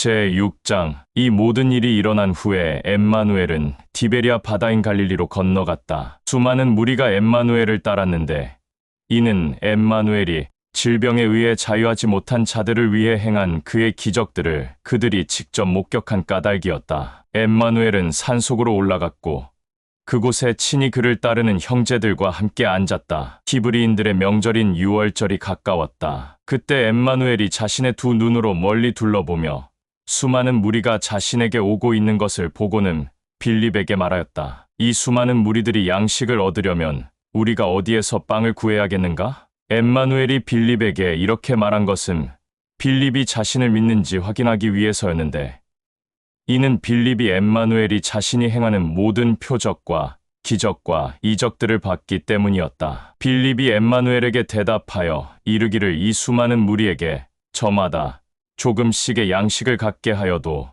제6장. 이 모든 일이 일어난 후에 엠마누엘은 디베리아 바다인 갈릴리로 건너갔다. 수많은 무리가 엠마누엘을 따랐는데 이는 엠마누엘이 질병에 의해 자유하지 못한 자들을 위해 행한 그의 기적들을 그들이 직접 목격한 까닭이었다. 엠마누엘은 산속으로 올라갔고 그곳에 친히 그를 따르는 형제들과 함께 앉았다. 히브리인들의 명절인 유월절이 가까웠다. 그때 엠마누엘이 자신의 두 눈으로 멀리 둘러보며 수많은 무리가 자신에게 오고 있는 것을 보고는 빌립에게 말하였다. 이 수많은 무리들이 양식을 얻으려면 우리가 어디에서 빵을 구해야겠는가? 엠마누엘이 빌립에게 이렇게 말한 것은 빌립이 자신을 믿는지 확인하기 위해서였는데 이는 빌립이 엠마누엘이 자신이 행하는 모든 표적과 기적과 이적들을 봤기 때문이었다. 빌립이 엠마누엘에게 대답하여 이르기를 이 수많은 무리에게 저마다 조금씩의 양식을 갖게 하여도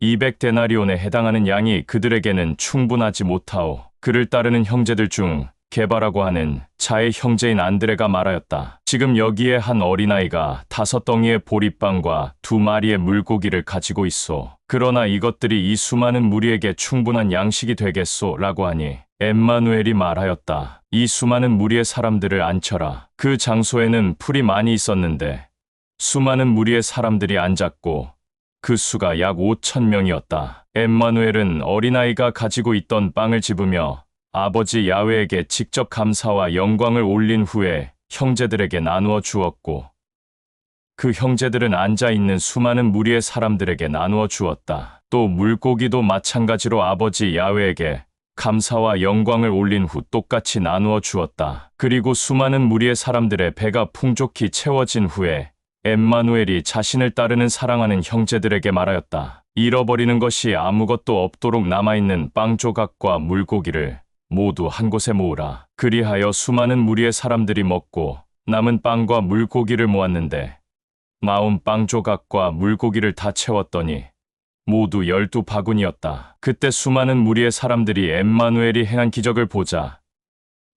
200데나리온에 해당하는 양이 그들에게는 충분하지 못하오. 그를 따르는 형제들 중 게바라고 하는 자의 형제인 안드레가 말하였다. 지금 여기에 한 어린아이가 5덩이의 보리빵과 2마리의 물고기를 가지고 있소. 그러나 이것들이 이 수많은 무리에게 충분한 양식이 되겠소 라고 하니 엠마누엘이 말하였다. 이 수많은 무리의 사람들을 앉혀라. 그 장소에는 풀이 많이 있었는데 수많은 무리의 사람들이 앉았고 그 수가 약 5,000명이었다. 엠마누엘은 어린아이가 가지고 있던 빵을 집으며 아버지 야훼에게 직접 감사와 영광을 올린 후에 형제들에게 나누어 주었고 그 형제들은 앉아있는 수많은 무리의 사람들에게 나누어 주었다. 또 물고기도 마찬가지로 아버지 야훼에게 감사와 영광을 올린 후 똑같이 나누어 주었다. 그리고 수많은 무리의 사람들의 배가 풍족히 채워진 후에 엠마누엘이 자신을 따르는 사랑하는 형제들에게 말하였다. 잃어버리는 것이 아무것도 없도록 남아있는 빵 조각과 물고기를 모두 한 곳에 모으라. 그리하여 수많은 무리의 사람들이 먹고 남은 빵과 물고기를 모았는데 나온 빵 조각과 물고기를 다 채웠더니 모두 12바구니였다. 그때 수많은 무리의 사람들이 엠마누엘이 행한 기적을 보자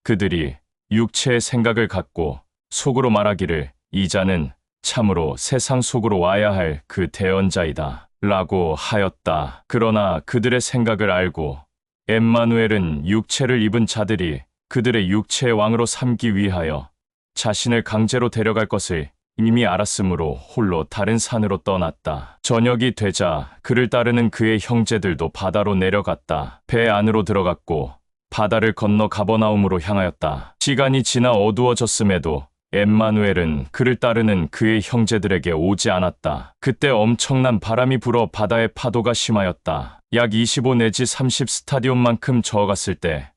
그들이 육체의 생각을 갖고 속으로 말하기를 이 자는 참으로 세상 속으로 와야 할 그 대언자이다 라고 하였다. 그러나 그들의 생각을 알고 엠마누엘은 육체를 입은 자들이 그들의 육체의 왕으로 삼기 위하여 자신을 강제로 데려갈 것을 이미 알았으므로 홀로 다른 산으로 떠났다. 저녁이 되자 그를 따르는 그의 형제들도 바다로 내려갔다. 배 안으로 들어갔고 바다를 건너 가버나움으로 향하였다. 시간이 지나 어두워졌음에도 엠마누엘은 그를 따르는 그의 형제들에게 오지 않았다. 그때 엄청난 바람이 불어 바다의 파도가 심하였다. 약 25 내지 30 스타디온만큼 저어갔을 때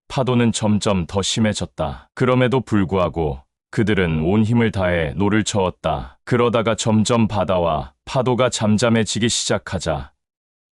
파도는 점점 더 심해졌다. 그럼에도 불구하고 그들은 온 힘을 다해 노를 저었다. 그러다가 점점 바다와 파도가 잠잠해지기 시작하자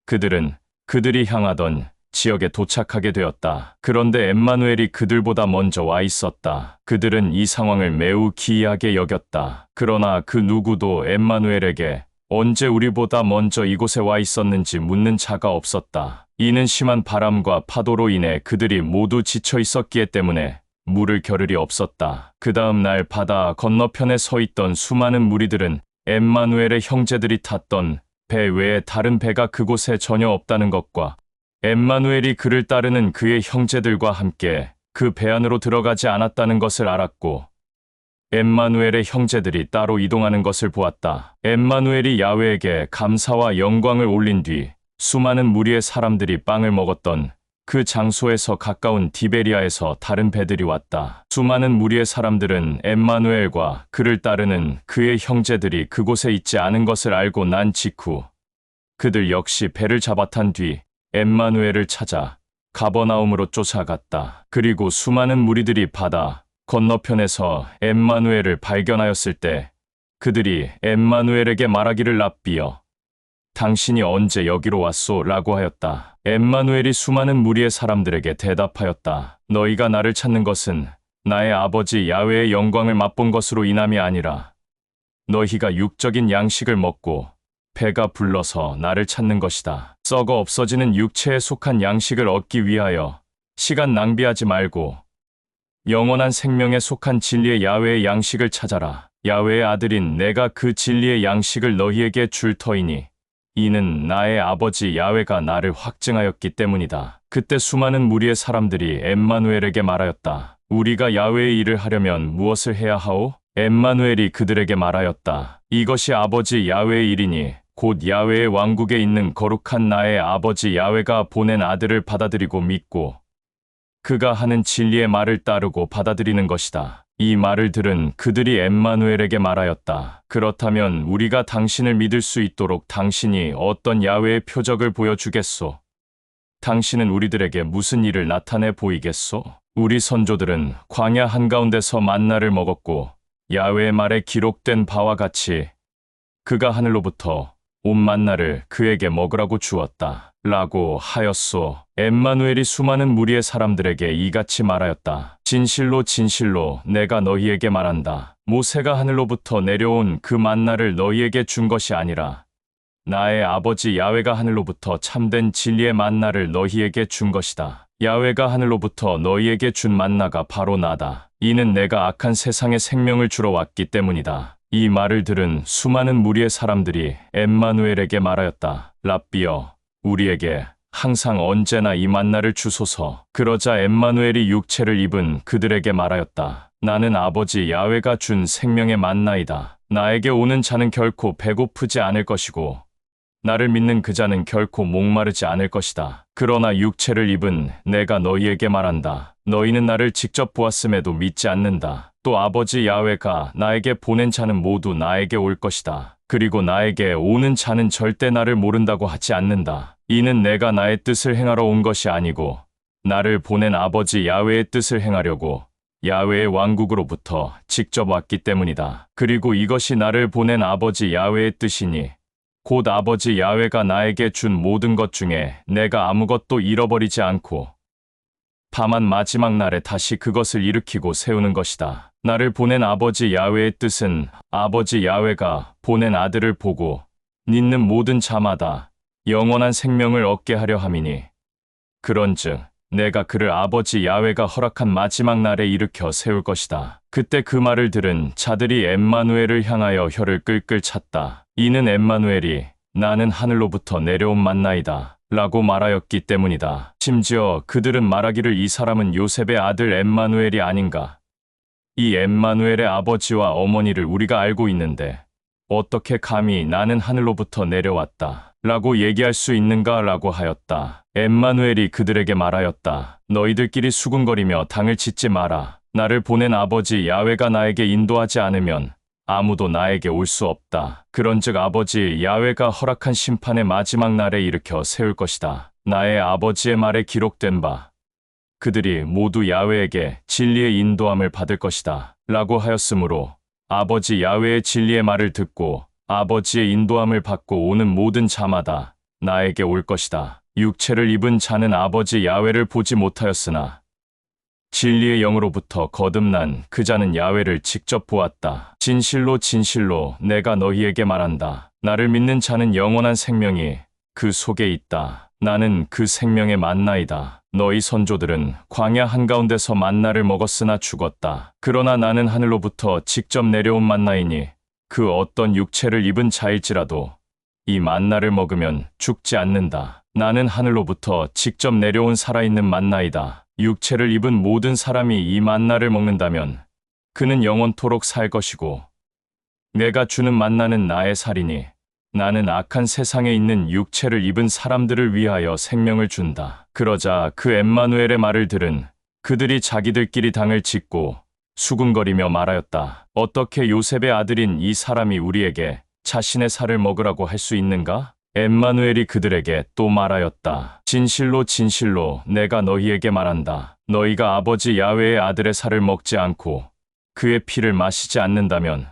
그들은 그들이 향하던 지역에 도착하게 되었다. 그런데 엠마누엘이 그들보다 먼저 와 있었다. 그들은 이 상황을 매우 기이하게 여겼다. 그러나 그 누구도 엠마누엘에게 언제 우리보다 먼저 이곳에 와 있었는지 묻는 자가 없었다. 이는 심한 바람과 파도로 인해 그들이 모두 지쳐 있었기에 때문에 물을 겨를이 없었다. 그 다음 날 바다 건너편에 서 있던 수많은 무리들은 엠마누엘의 형제들이 탔던 배 외에 다른 배가 그곳에 전혀 없다는 것과 엠마누엘이 그를 따르는 그의 형제들과 함께 그 배 안으로 들어가지 않았다는 것을 알았고 엠마누엘의 형제들이 따로 이동하는 것을 보았다. 엠마누엘이 야훼에게 감사와 영광을 올린 뒤 수많은 무리의 사람들이 빵을 먹었던 그 장소에서 가까운 디베리아에서 다른 배들이 왔다. 수많은 무리의 사람들은 엠마누엘과 그를 따르는 그의 형제들이 그곳에 있지 않은 것을 알고 난 직후 그들 역시 배를 잡아탄 뒤 엠마누엘을 찾아 가버나움으로 쫓아갔다. 그리고 수많은 무리들이 바다 건너편에서 엠마누엘을 발견하였을 때 그들이 엠마누엘에게 말하기를 랍비여 당신이 언제 여기로 왔소? 라고 하였다. 엠마누엘이 수많은 무리의 사람들에게 대답하였다. 너희가 나를 찾는 것은 나의 아버지 야훼의 영광을 맛본 것으로 인함이 아니라 너희가 육적인 양식을 먹고 배가 불러서 나를 찾는 것이다. 썩어 없어지는 육체에 속한 양식을 얻기 위하여 시간 낭비하지 말고 영원한 생명에 속한 진리의 야훼의 양식을 찾아라. 야훼의 아들인 내가 그 진리의 양식을 너희에게 줄 터이니 이는 나의 아버지 야훼가 나를 확증하였기 때문이다. 그때 수많은 무리의 사람들이 엠마누엘에게 말하였다. 우리가 야훼의 일을 하려면 무엇을 해야 하오? 엠마누엘이 그들에게 말하였다. 이것이 아버지 야훼의 일이니 곧 야훼의 왕국에 있는 거룩한 나의 아버지 야훼가 보낸 아들을 받아들이고 믿고 그가 하는 진리의 말을 따르고 받아들이는 것이다. 이 말을 들은 그들이 엠마누엘에게 말하였다. 그렇다면 우리가 당신을 믿을 수 있도록 당신이 어떤 야훼의 표적을 보여주겠소? 당신은 우리들에게 무슨 일을 나타내 보이겠소? 우리 선조들은 광야 한가운데서 만나를 먹었고 야훼의 말에 기록된 바와 같이 그가 하늘로부터 온 만나를 그에게 먹으라고 주었다. 라고 하였소. 엠마누엘이 수많은 무리의 사람들에게 이같이 말하였다. 진실로 진실로 내가 너희에게 말한다. 모세가 하늘로부터 내려온 그 만나를 너희에게 준 것이 아니라 나의 아버지 야훼가 하늘로부터 참된 진리의 만나를 너희에게 준 것이다. 야훼가 하늘로부터 너희에게 준 만나가 바로 나다. 이는 내가 악한 세상에 생명을 주러 왔기 때문이다. 이 말을 들은 수많은 무리의 사람들이 엠마누엘에게 말하였다. 랍비여, 우리에게 항상 언제나 이 만나를 주소서. 그러자 엠마누엘이 육체를 입은 그들에게 말하였다. 나는 아버지 야훼가 준 생명의 만나이다. 나에게 오는 자는 결코 배고프지 않을 것이고 나를 믿는 그 자는 결코 목마르지 않을 것이다. 그러나 육체를 입은 내가 너희에게 말한다. 너희는 나를 직접 보았음에도 믿지 않는다. 또 아버지 야훼가 나에게 보낸 자는 모두 나에게 올 것이다. 그리고 나에게 오는 자는 절대 나를 모른다고 하지 않는다. 이는 내가 나의 뜻을 행하러 온 것이 아니고 나를 보낸 아버지 야훼의 뜻을 행하려고 야훼의 왕국으로부터 직접 왔기 때문이다. 그리고 이것이 나를 보낸 아버지 야훼의 뜻이니 곧 아버지 야훼가 나에게 준 모든 것 중에 내가 아무것도 잃어버리지 않고 다만 마지막 날에 다시 그것을 일으키고 세우는 것이다. 나를 보낸 아버지 야훼의 뜻은 아버지 야훼가 보낸 아들을 보고 믿는 모든 자마다 영원한 생명을 얻게 하려 함이니 그런즉 내가 그를 아버지 야훼가 허락한 마지막 날에 일으켜 세울 것이다. 그때 그 말을 들은 자들이 엠마누엘을 향하여 혀를 끌끌 찼다. 이는 엠마누엘이 나는 하늘로부터 내려온 만나이다 라고 말하였기 때문이다. 심지어 그들은 말하기를 이 사람은 요셉의 아들 엠마누엘이 아닌가. 이 엠마누엘의 아버지와 어머니를 우리가 알고 있는데 어떻게 감히 나는 하늘로부터 내려왔다 라고 얘기할 수 있는가 라고 하였다. 엠마누엘이 그들에게 말하였다. 너희들끼리 수군거리며 당을 짓지 마라. 나를 보낸 아버지 야훼가 나에게 인도하지 않으면 아무도 나에게 올 수 없다. 그런즉 아버지 야훼가 허락한 심판의 마지막 날에 일으켜 세울 것이다. 나의 아버지의 말에 기록된 바 그들이 모두 야훼에게 진리의 인도함을 받을 것이다 라고 하였으므로 아버지 야훼의 진리의 말을 듣고 아버지의 인도함을 받고 오는 모든 자마다 나에게 올 것이다. 육체를 입은 자는 아버지 야훼를 보지 못하였으나 진리의 영으로부터 거듭난 그 자는 야훼를 직접 보았다. 진실로 진실로 내가 너희에게 말한다. 나를 믿는 자는 영원한 생명이 그 속에 있다. 나는 그 생명의 만나이다. 너희 선조들은 광야 한가운데서 만나를 먹었으나 죽었다. 그러나 나는 하늘로부터 직접 내려온 만나이니 그 어떤 육체를 입은 자일지라도 이 만나를 먹으면 죽지 않는다. 나는 하늘로부터 직접 내려온 살아있는 만나이다. 육체를 입은 모든 사람이 이 만나를 먹는다면 그는 영원토록 살 것이고 내가 주는 만나는 나의 살이니 나는 악한 세상에 있는 육체를 입은 사람들을 위하여 생명을 준다. 그러자 그 엠마누엘의 말을 들은 그들이 자기들끼리 당을 짓고 수군거리며 말하였다. 어떻게 요셉의 아들인 이 사람이 우리에게 자신의 살을 먹으라고 할 수 있는가? 엠마누엘이 그들에게 또 말하였다. 진실로 진실로 내가 너희에게 말한다. 너희가 아버지 야훼의 아들의 살을 먹지 않고 그의 피를 마시지 않는다면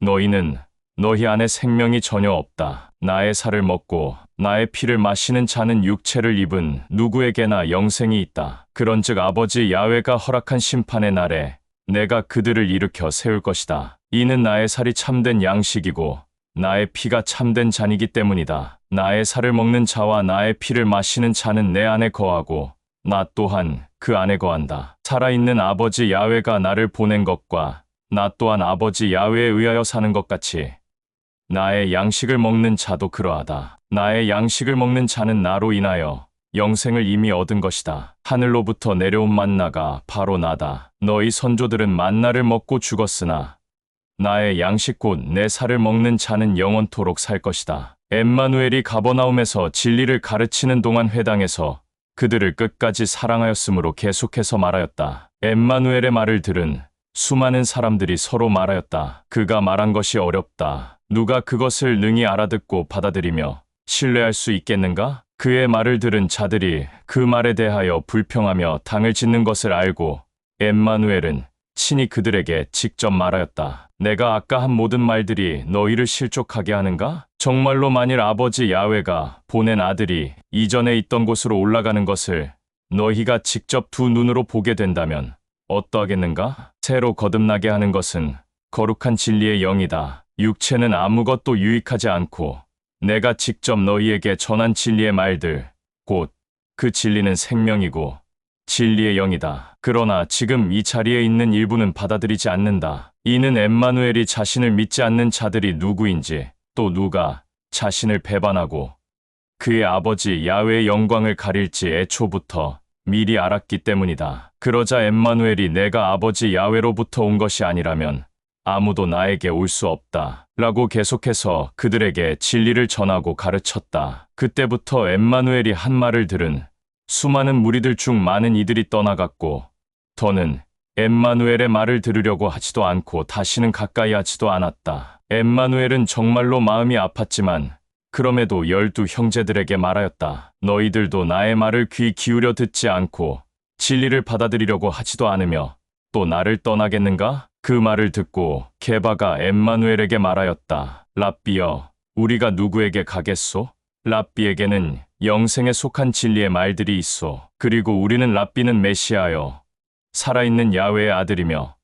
너희는 너희 안에 생명이 전혀 없다. 나의 살을 먹고 나의 피를 마시는 자는 육체를 입은 누구에게나 영생이 있다. 그런즉 아버지 야훼가 허락한 심판의 날에 내가 그들을 일으켜 세울 것이다. 이는 나의 살이 참된 양식이고 나의 피가 참된 잔이기 때문이다. 나의 살을 먹는 자와 나의 피를 마시는 자는 내 안에 거하고 나 또한 그 안에 거한다. 살아있는 아버지 야훼가 나를 보낸 것과 나 또한 아버지 야훼에 의하여 사는 것 같이 나의 양식을 먹는 자도 그러하다. 나의 양식을 먹는 자는 나로 인하여 영생을 이미 얻은 것이다. 하늘로부터 내려온 만나가 바로 나다. 너희 선조들은 만나를 먹고 죽었으나 나의 양식 곧 내 살을 먹는 자는 영원토록 살 것이다. 엠마누엘이 가버나움에서 진리를 가르치는 동안 회당에서 그들을 끝까지 사랑하였으므로 계속해서 말하였다. 엠마누엘의 말을 들은 수많은 사람들이 서로 말하였다. 그가 말한 것이 어렵다. 누가 그것을 능히 알아듣고 받아들이며 신뢰할 수 있겠는가? 그의 말을 들은 자들이 그 말에 대하여 불평하며 당을 짓는 것을 알고 엠마누엘은 친히 그들에게 직접 말하였다. 내가 아까 한 모든 말들이 너희를 실족하게 하는가? 정말로 만일 아버지 야훼가 보낸 아들이 이전에 있던 곳으로 올라가는 것을 너희가 직접 두 눈으로 보게 된다면 어떠하겠는가? 새로 거듭나게 하는 것은 거룩한 진리의 영이다. 육체는 아무것도 유익하지 않고 내가 직접 너희에게 전한 진리의 말들, 곧 그 진리는 생명이고 진리의 영이다. 그러나 지금 이 자리에 있는 일부는 받아들이지 않는다. 이는 엠마누엘이 자신을 믿지 않는 자들이 누구인지, 또 누가 자신을 배반하고 그의 아버지 야훼의 영광을 가릴지 애초부터 미리 알았기 때문이다. 그러자 엠마누엘이 내가 아버지 야훼로부터 온 것이 아니라면 아무도 나에게 올 수 없다. 라고 계속해서 그들에게 진리를 전하고 가르쳤다. 그때부터 엠마누엘이 한 말을 들은 수많은 무리들 중 많은 이들이 떠나갔고 더는 엠마누엘의 말을 들으려고 하지도 않고 다시는 가까이 하지도 않았다. 엠마누엘은 정말로 마음이 아팠지만 그럼에도 12 형제들에게 말하였다. 너희들도 나의 말을 귀 기울여 듣지 않고 진리를 받아들이려고 하지도 않으며 또 나를 떠나겠는가? 그 말을 듣고 게바가 엠마누엘에게 말하였다. 랍비여, 우리가 누구에게 가겠소? 랍비에게는 영생에 속한 진리의 말들이 있소. 그리고 우리는 랍비는 메시아여, 살아있는 야훼의 아들이며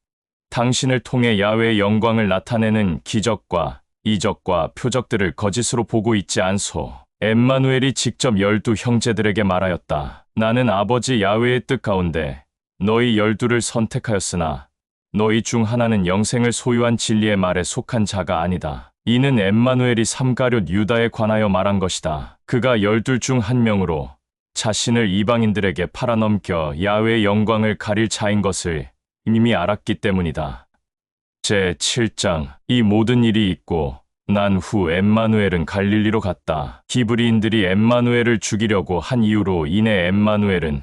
당신을 통해 야훼의 영광을 나타내는 기적과 이적과 표적들을 거짓으로 보고 있지 않소. 엠마누엘이 직접 12 형제들에게 말하였다. 나는 아버지 야훼의 뜻 가운데 너희 12를 선택하였으나 너희 중 하나는 영생을 소유한 진리의 말에 속한 자가 아니다. 이는 엠마누엘이 삼가룟 유다에 관하여 말한 것이다. 그가 12 중 한 명으로 자신을 이방인들에게 팔아넘겨 야훼의 영광을 가릴 자인 것을 이미 알았기 때문이다. 제7장. 이 모든 일이 있고 난 후 엠마누엘은 갈릴리로 갔다. 히브리인들이 엠마누엘을 죽이려고 한 이유로 인해 엠마누엘은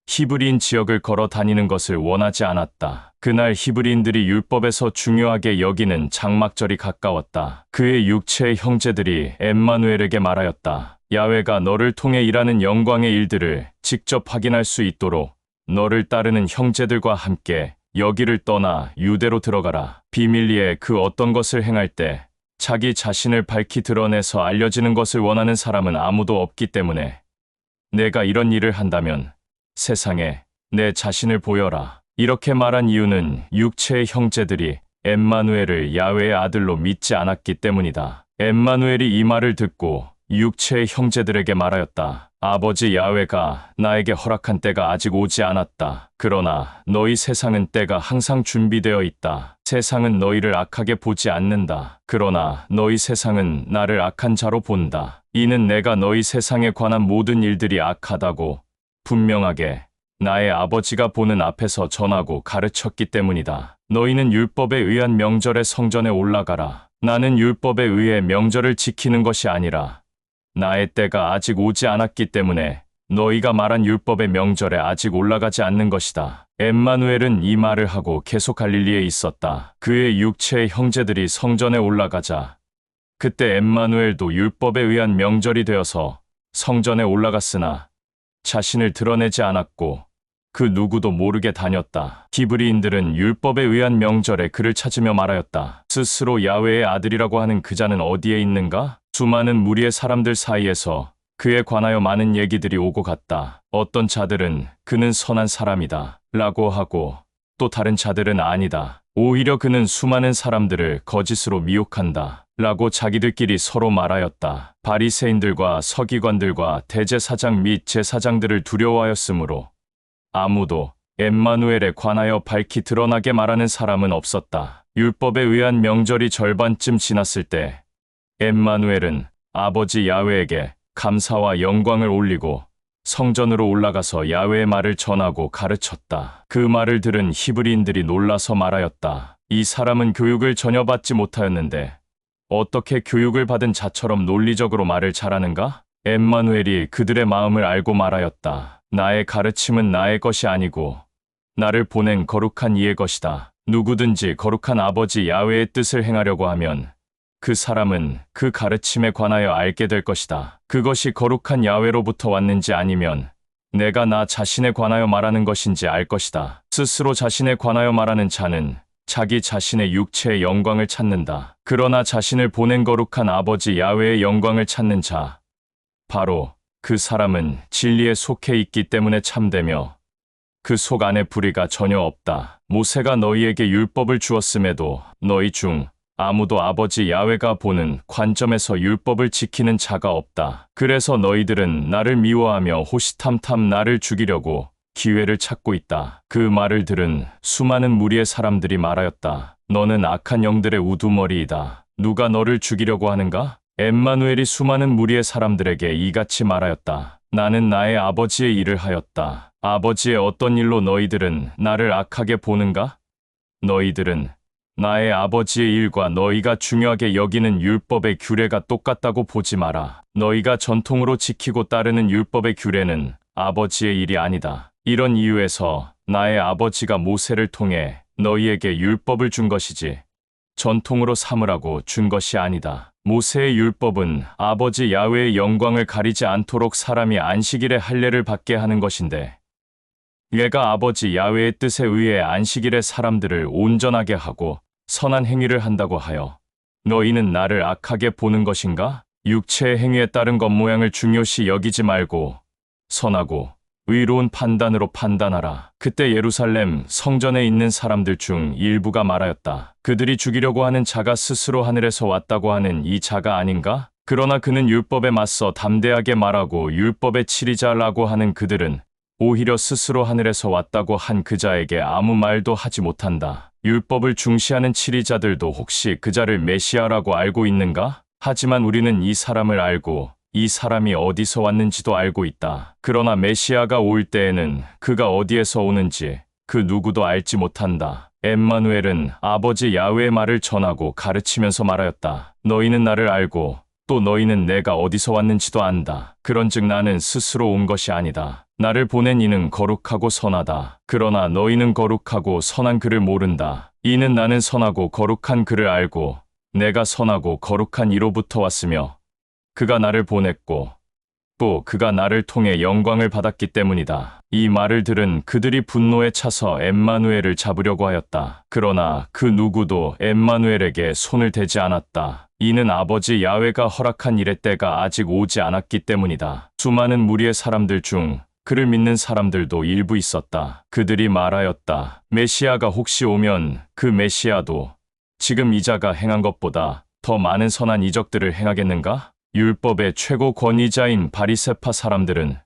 히브리인 지역을 걸어 다니는 것을 원하지 않았다. 그날 히브리인들이 율법에서 중요하게 여기는 장막절이 가까웠다. 그의 육체의 형제들이 엠마누엘에게 말하였다. 야훼가 너를 통해 일하는 영광의 일들을 직접 확인할 수 있도록 너를 따르는 형제들과 함께 여기를 떠나 유대로 들어가라. 비밀리에 그 어떤 것을 행할 때 자기 자신을 밝히 드러내서 알려지는 것을 원하는 사람은 아무도 없기 때문에 내가 이런 일을 한다면 세상에 내 자신을 보여라. 이렇게 말한 이유는 육체의 형제들이 엠마누엘을 야훼의 아들로 믿지 않았기 때문이다. 엠마누엘이 이 말을 듣고 육체의 형제들에게 말하였다. 아버지 야훼가 나에게 허락한 때가 아직 오지 않았다. 그러나 너희 세상은 때가 항상 준비되어 있다. 세상은 너희를 악하게 보지 않는다. 그러나 너희 세상은 나를 악한 자로 본다. 이는 내가 너희 세상에 관한 모든 일들이 악하다고 분명하게 나의 아버지가 보는 앞에서 전하고 가르쳤기 때문이다. 너희는 율법에 의한 명절의 성전에 올라가라. 나는 율법에 의해 명절을 지키는 것이 아니라 나의 때가 아직 오지 않았기 때문에 너희가 말한 율법의 명절에 아직 올라가지 않는 것이다. 엠마누엘은 이 말을 하고 계속 갈릴리에 있었다. 그의 육체의 형제들이 성전에 올라가자 그때 엠마누엘도 율법에 의한 명절이 되어서 성전에 올라갔으나 자신을 드러내지 않았고 그 누구도 모르게 다녔다. 히브리인들은 율법에 의한 명절에 그를 찾으며 말하였다. 스스로 야훼의 아들이라고 하는 그자는 어디에 있는가? 수많은 무리의 사람들 사이에서 그에 관하여 많은 얘기들이 오고 갔다. 어떤 자들은 그는 선한 사람이다 라고 하고 또 다른 자들은 아니다. 오히려 그는 수많은 사람들을 거짓으로 미혹한다 라고 자기들끼리 서로 말하였다. 바리새인들과 서기관들과 대제사장 및 제사장들을 두려워하였으므로 아무도 엠마누엘에 관하여 밝히 드러나게 말하는 사람은 없었다. 율법에 의한 명절이 절반쯤 지났을 때 엠마누엘은 아버지 야훼에게 감사와 영광을 올리고 성전으로 올라가서 야훼의 말을 전하고 가르쳤다. 그 말을 들은 히브리인들이 놀라서 말하였다. 이 사람은 교육을 전혀 받지 못하였는데 어떻게 교육을 받은 자처럼 논리적으로 말을 잘하는가? 엠마누엘이 그들의 마음을 알고 말하였다. 나의 가르침은 나의 것이 아니고 나를 보낸 거룩한 이의 것이다. 누구든지 거룩한 아버지 야훼의 뜻을 행하려고 하면 그 사람은 그 가르침에 관하여 알게 될 것이다. 그것이 거룩한 야훼로부터 왔는지 아니면 내가 나 자신에 관하여 말하는 것인지 알 것이다. 스스로 자신에 관하여 말하는 자는 자기 자신의 육체의 영광을 찾는다. 그러나 자신을 보낸 거룩한 아버지 야훼의 영광을 찾는 자, 바로 그 사람은 진리에 속해 있기 때문에 참되며 그 속 안에 불의가 전혀 없다. 모세가 너희에게 율법을 주었음에도 너희 중 아무도 아버지 야훼가 보는 관점에서 율법을 지키는 자가 없다. 그래서 너희들은 나를 미워하며 호시탐탐 나를 죽이려고 기회를 찾고 있다. 그 말을 들은 수많은 무리의 사람들이 말하였다. 너는 악한 영들의 우두머리이다. 누가 너를 죽이려고 하는가? 엠마누엘이 수많은 무리의 사람들에게 이같이 말하였다. 나는 나의 아버지의 일을 하였다. 아버지의 어떤 일로 너희들은 나를 악하게 보는가? 너희들은 나의 아버지의 일과 너희가 중요하게 여기는 율법의 규례가 똑같다고 보지 마라. 너희가 전통으로 지키고 따르는 율법의 규례는 아버지의 일이 아니다. 이런 이유에서 나의 아버지가 모세를 통해 너희에게 율법을 준 것이지 전통으로 삼으라고 준 것이 아니다. 모세의 율법은 아버지 야훼의 영광을 가리지 않도록 사람이 안식일에 할례를 받게 하는 것인데 얘가 아버지 야훼의 뜻에 의해 안식일에 사람들을 온전하게 하고 선한 행위를 한다고 하여 너희는 나를 악하게 보는 것인가? 육체의 행위에 따른 겉모양을 중요시 여기지 말고 선하고 의로운 판단으로 판단하라. 그때 예루살렘 성전에 있는 사람들 중 일부가 말하였다. 그들이 죽이려고 하는 자가 스스로 하늘에서 왔다고 하는 이 자가 아닌가? 그러나 그는 율법에 맞서 담대하게 말하고 율법의 치리자라고 하는 그들은 오히려 스스로 하늘에서 왔다고 한 그 자에게 아무 말도 하지 못한다. 율법을 중시하는 치리자들도 혹시 그 자를 메시아라고 알고 있는가? 하지만 우리는 이 사람을 알고 이 사람이 어디서 왔는지도 알고 있다. 그러나 메시아가 올 때에는 그가 어디에서 오는지 그 누구도 알지 못한다. 엠마누엘은 아버지 야훼의 말을 전하고 가르치면서 말하였다. 너희는 나를 알고 또 너희는 내가 어디서 왔는지도 안다. 그런즉 나는 스스로 온 것이 아니다. 나를 보낸 이는 거룩하고 선하다. 그러나 너희는 거룩하고 선한 그를 모른다. 이는 나는 선하고 거룩한 그를 알고 내가 선하고 거룩한 이로부터 왔으며 그가 나를 보냈고 또 그가 나를 통해 영광을 받았기 때문이다. 이 말을 들은 그들이 분노에 차서 엠마누엘을 잡으려고 하였다. 그러나 그 누구도 엠마누엘에게 손을 대지 않았다. 이는 아버지 야훼가 허락한 일의 때가 아직 오지 않았기 때문이다. 수많은 무리의 사람들 중 그를 믿는 사람들도 일부 있었다. 그들이 말하였다. 메시아가 혹시 오면 그 메시아도 지금 이 자가 행한 것보다 더 많은 선한 이적들을 행하겠는가? 율법의 최고 권위자인 바리새파 사람들은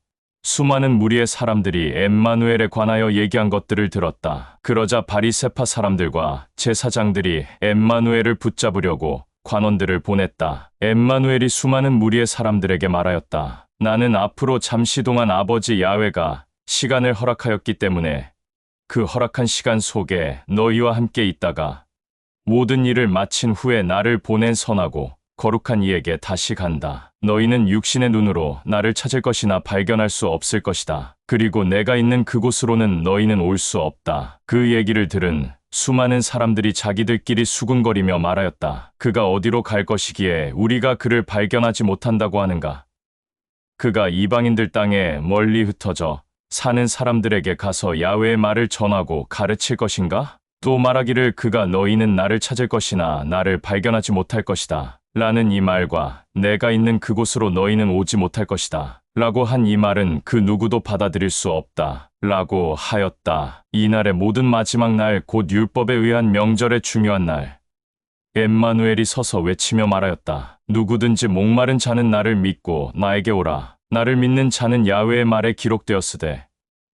수많은 무리의 사람들이 엠마누엘에 관하여 얘기한 것들을 들었다. 그러자 바리새파 사람들과 제사장들이 엠마누엘을 붙잡으려고 관원들을 보냈다. 엠마누엘이 수많은 무리의 사람들에게 말하였다. 나는 앞으로 잠시 동안 아버지 야훼가 시간을 허락하였기 때문에 그 허락한 시간 속에 너희와 함께 있다가 모든 일을 마친 후에 나를 보낸 선하고 거룩한 이에게 다시 간다. 너희는 육신의 눈으로 나를 찾을 것이나 발견할 수 없을 것이다. 그리고 내가 있는 그곳으로는 너희는 올 수 없다. 그 얘기를 들은 수많은 사람들이 자기들끼리 수군거리며 말하였다. 그가 어디로 갈 것이기에 우리가 그를 발견하지 못한다고 하는가? 그가 이방인들 땅에 멀리 흩어져 사는 사람들에게 가서 야훼의 말을 전하고 가르칠 것인가? 또 말하기를 그가 너희는 나를 찾을 것이나 나를 발견하지 못할 것이다. 라는 이 말과 내가 있는 그곳으로 너희는 오지 못할 것이다. 라고 한 이 말은 그 누구도 받아들일 수 없다. 라고 하였다. 이날의 모든 마지막 날, 곧 율법에 의한 명절의 중요한 날, 엠마누엘이 서서 외치며 말하였다. 누구든지 목마른 자는 나를 믿고 나에게 오라. 나를 믿는 자는 야훼의 말에 기록되었으되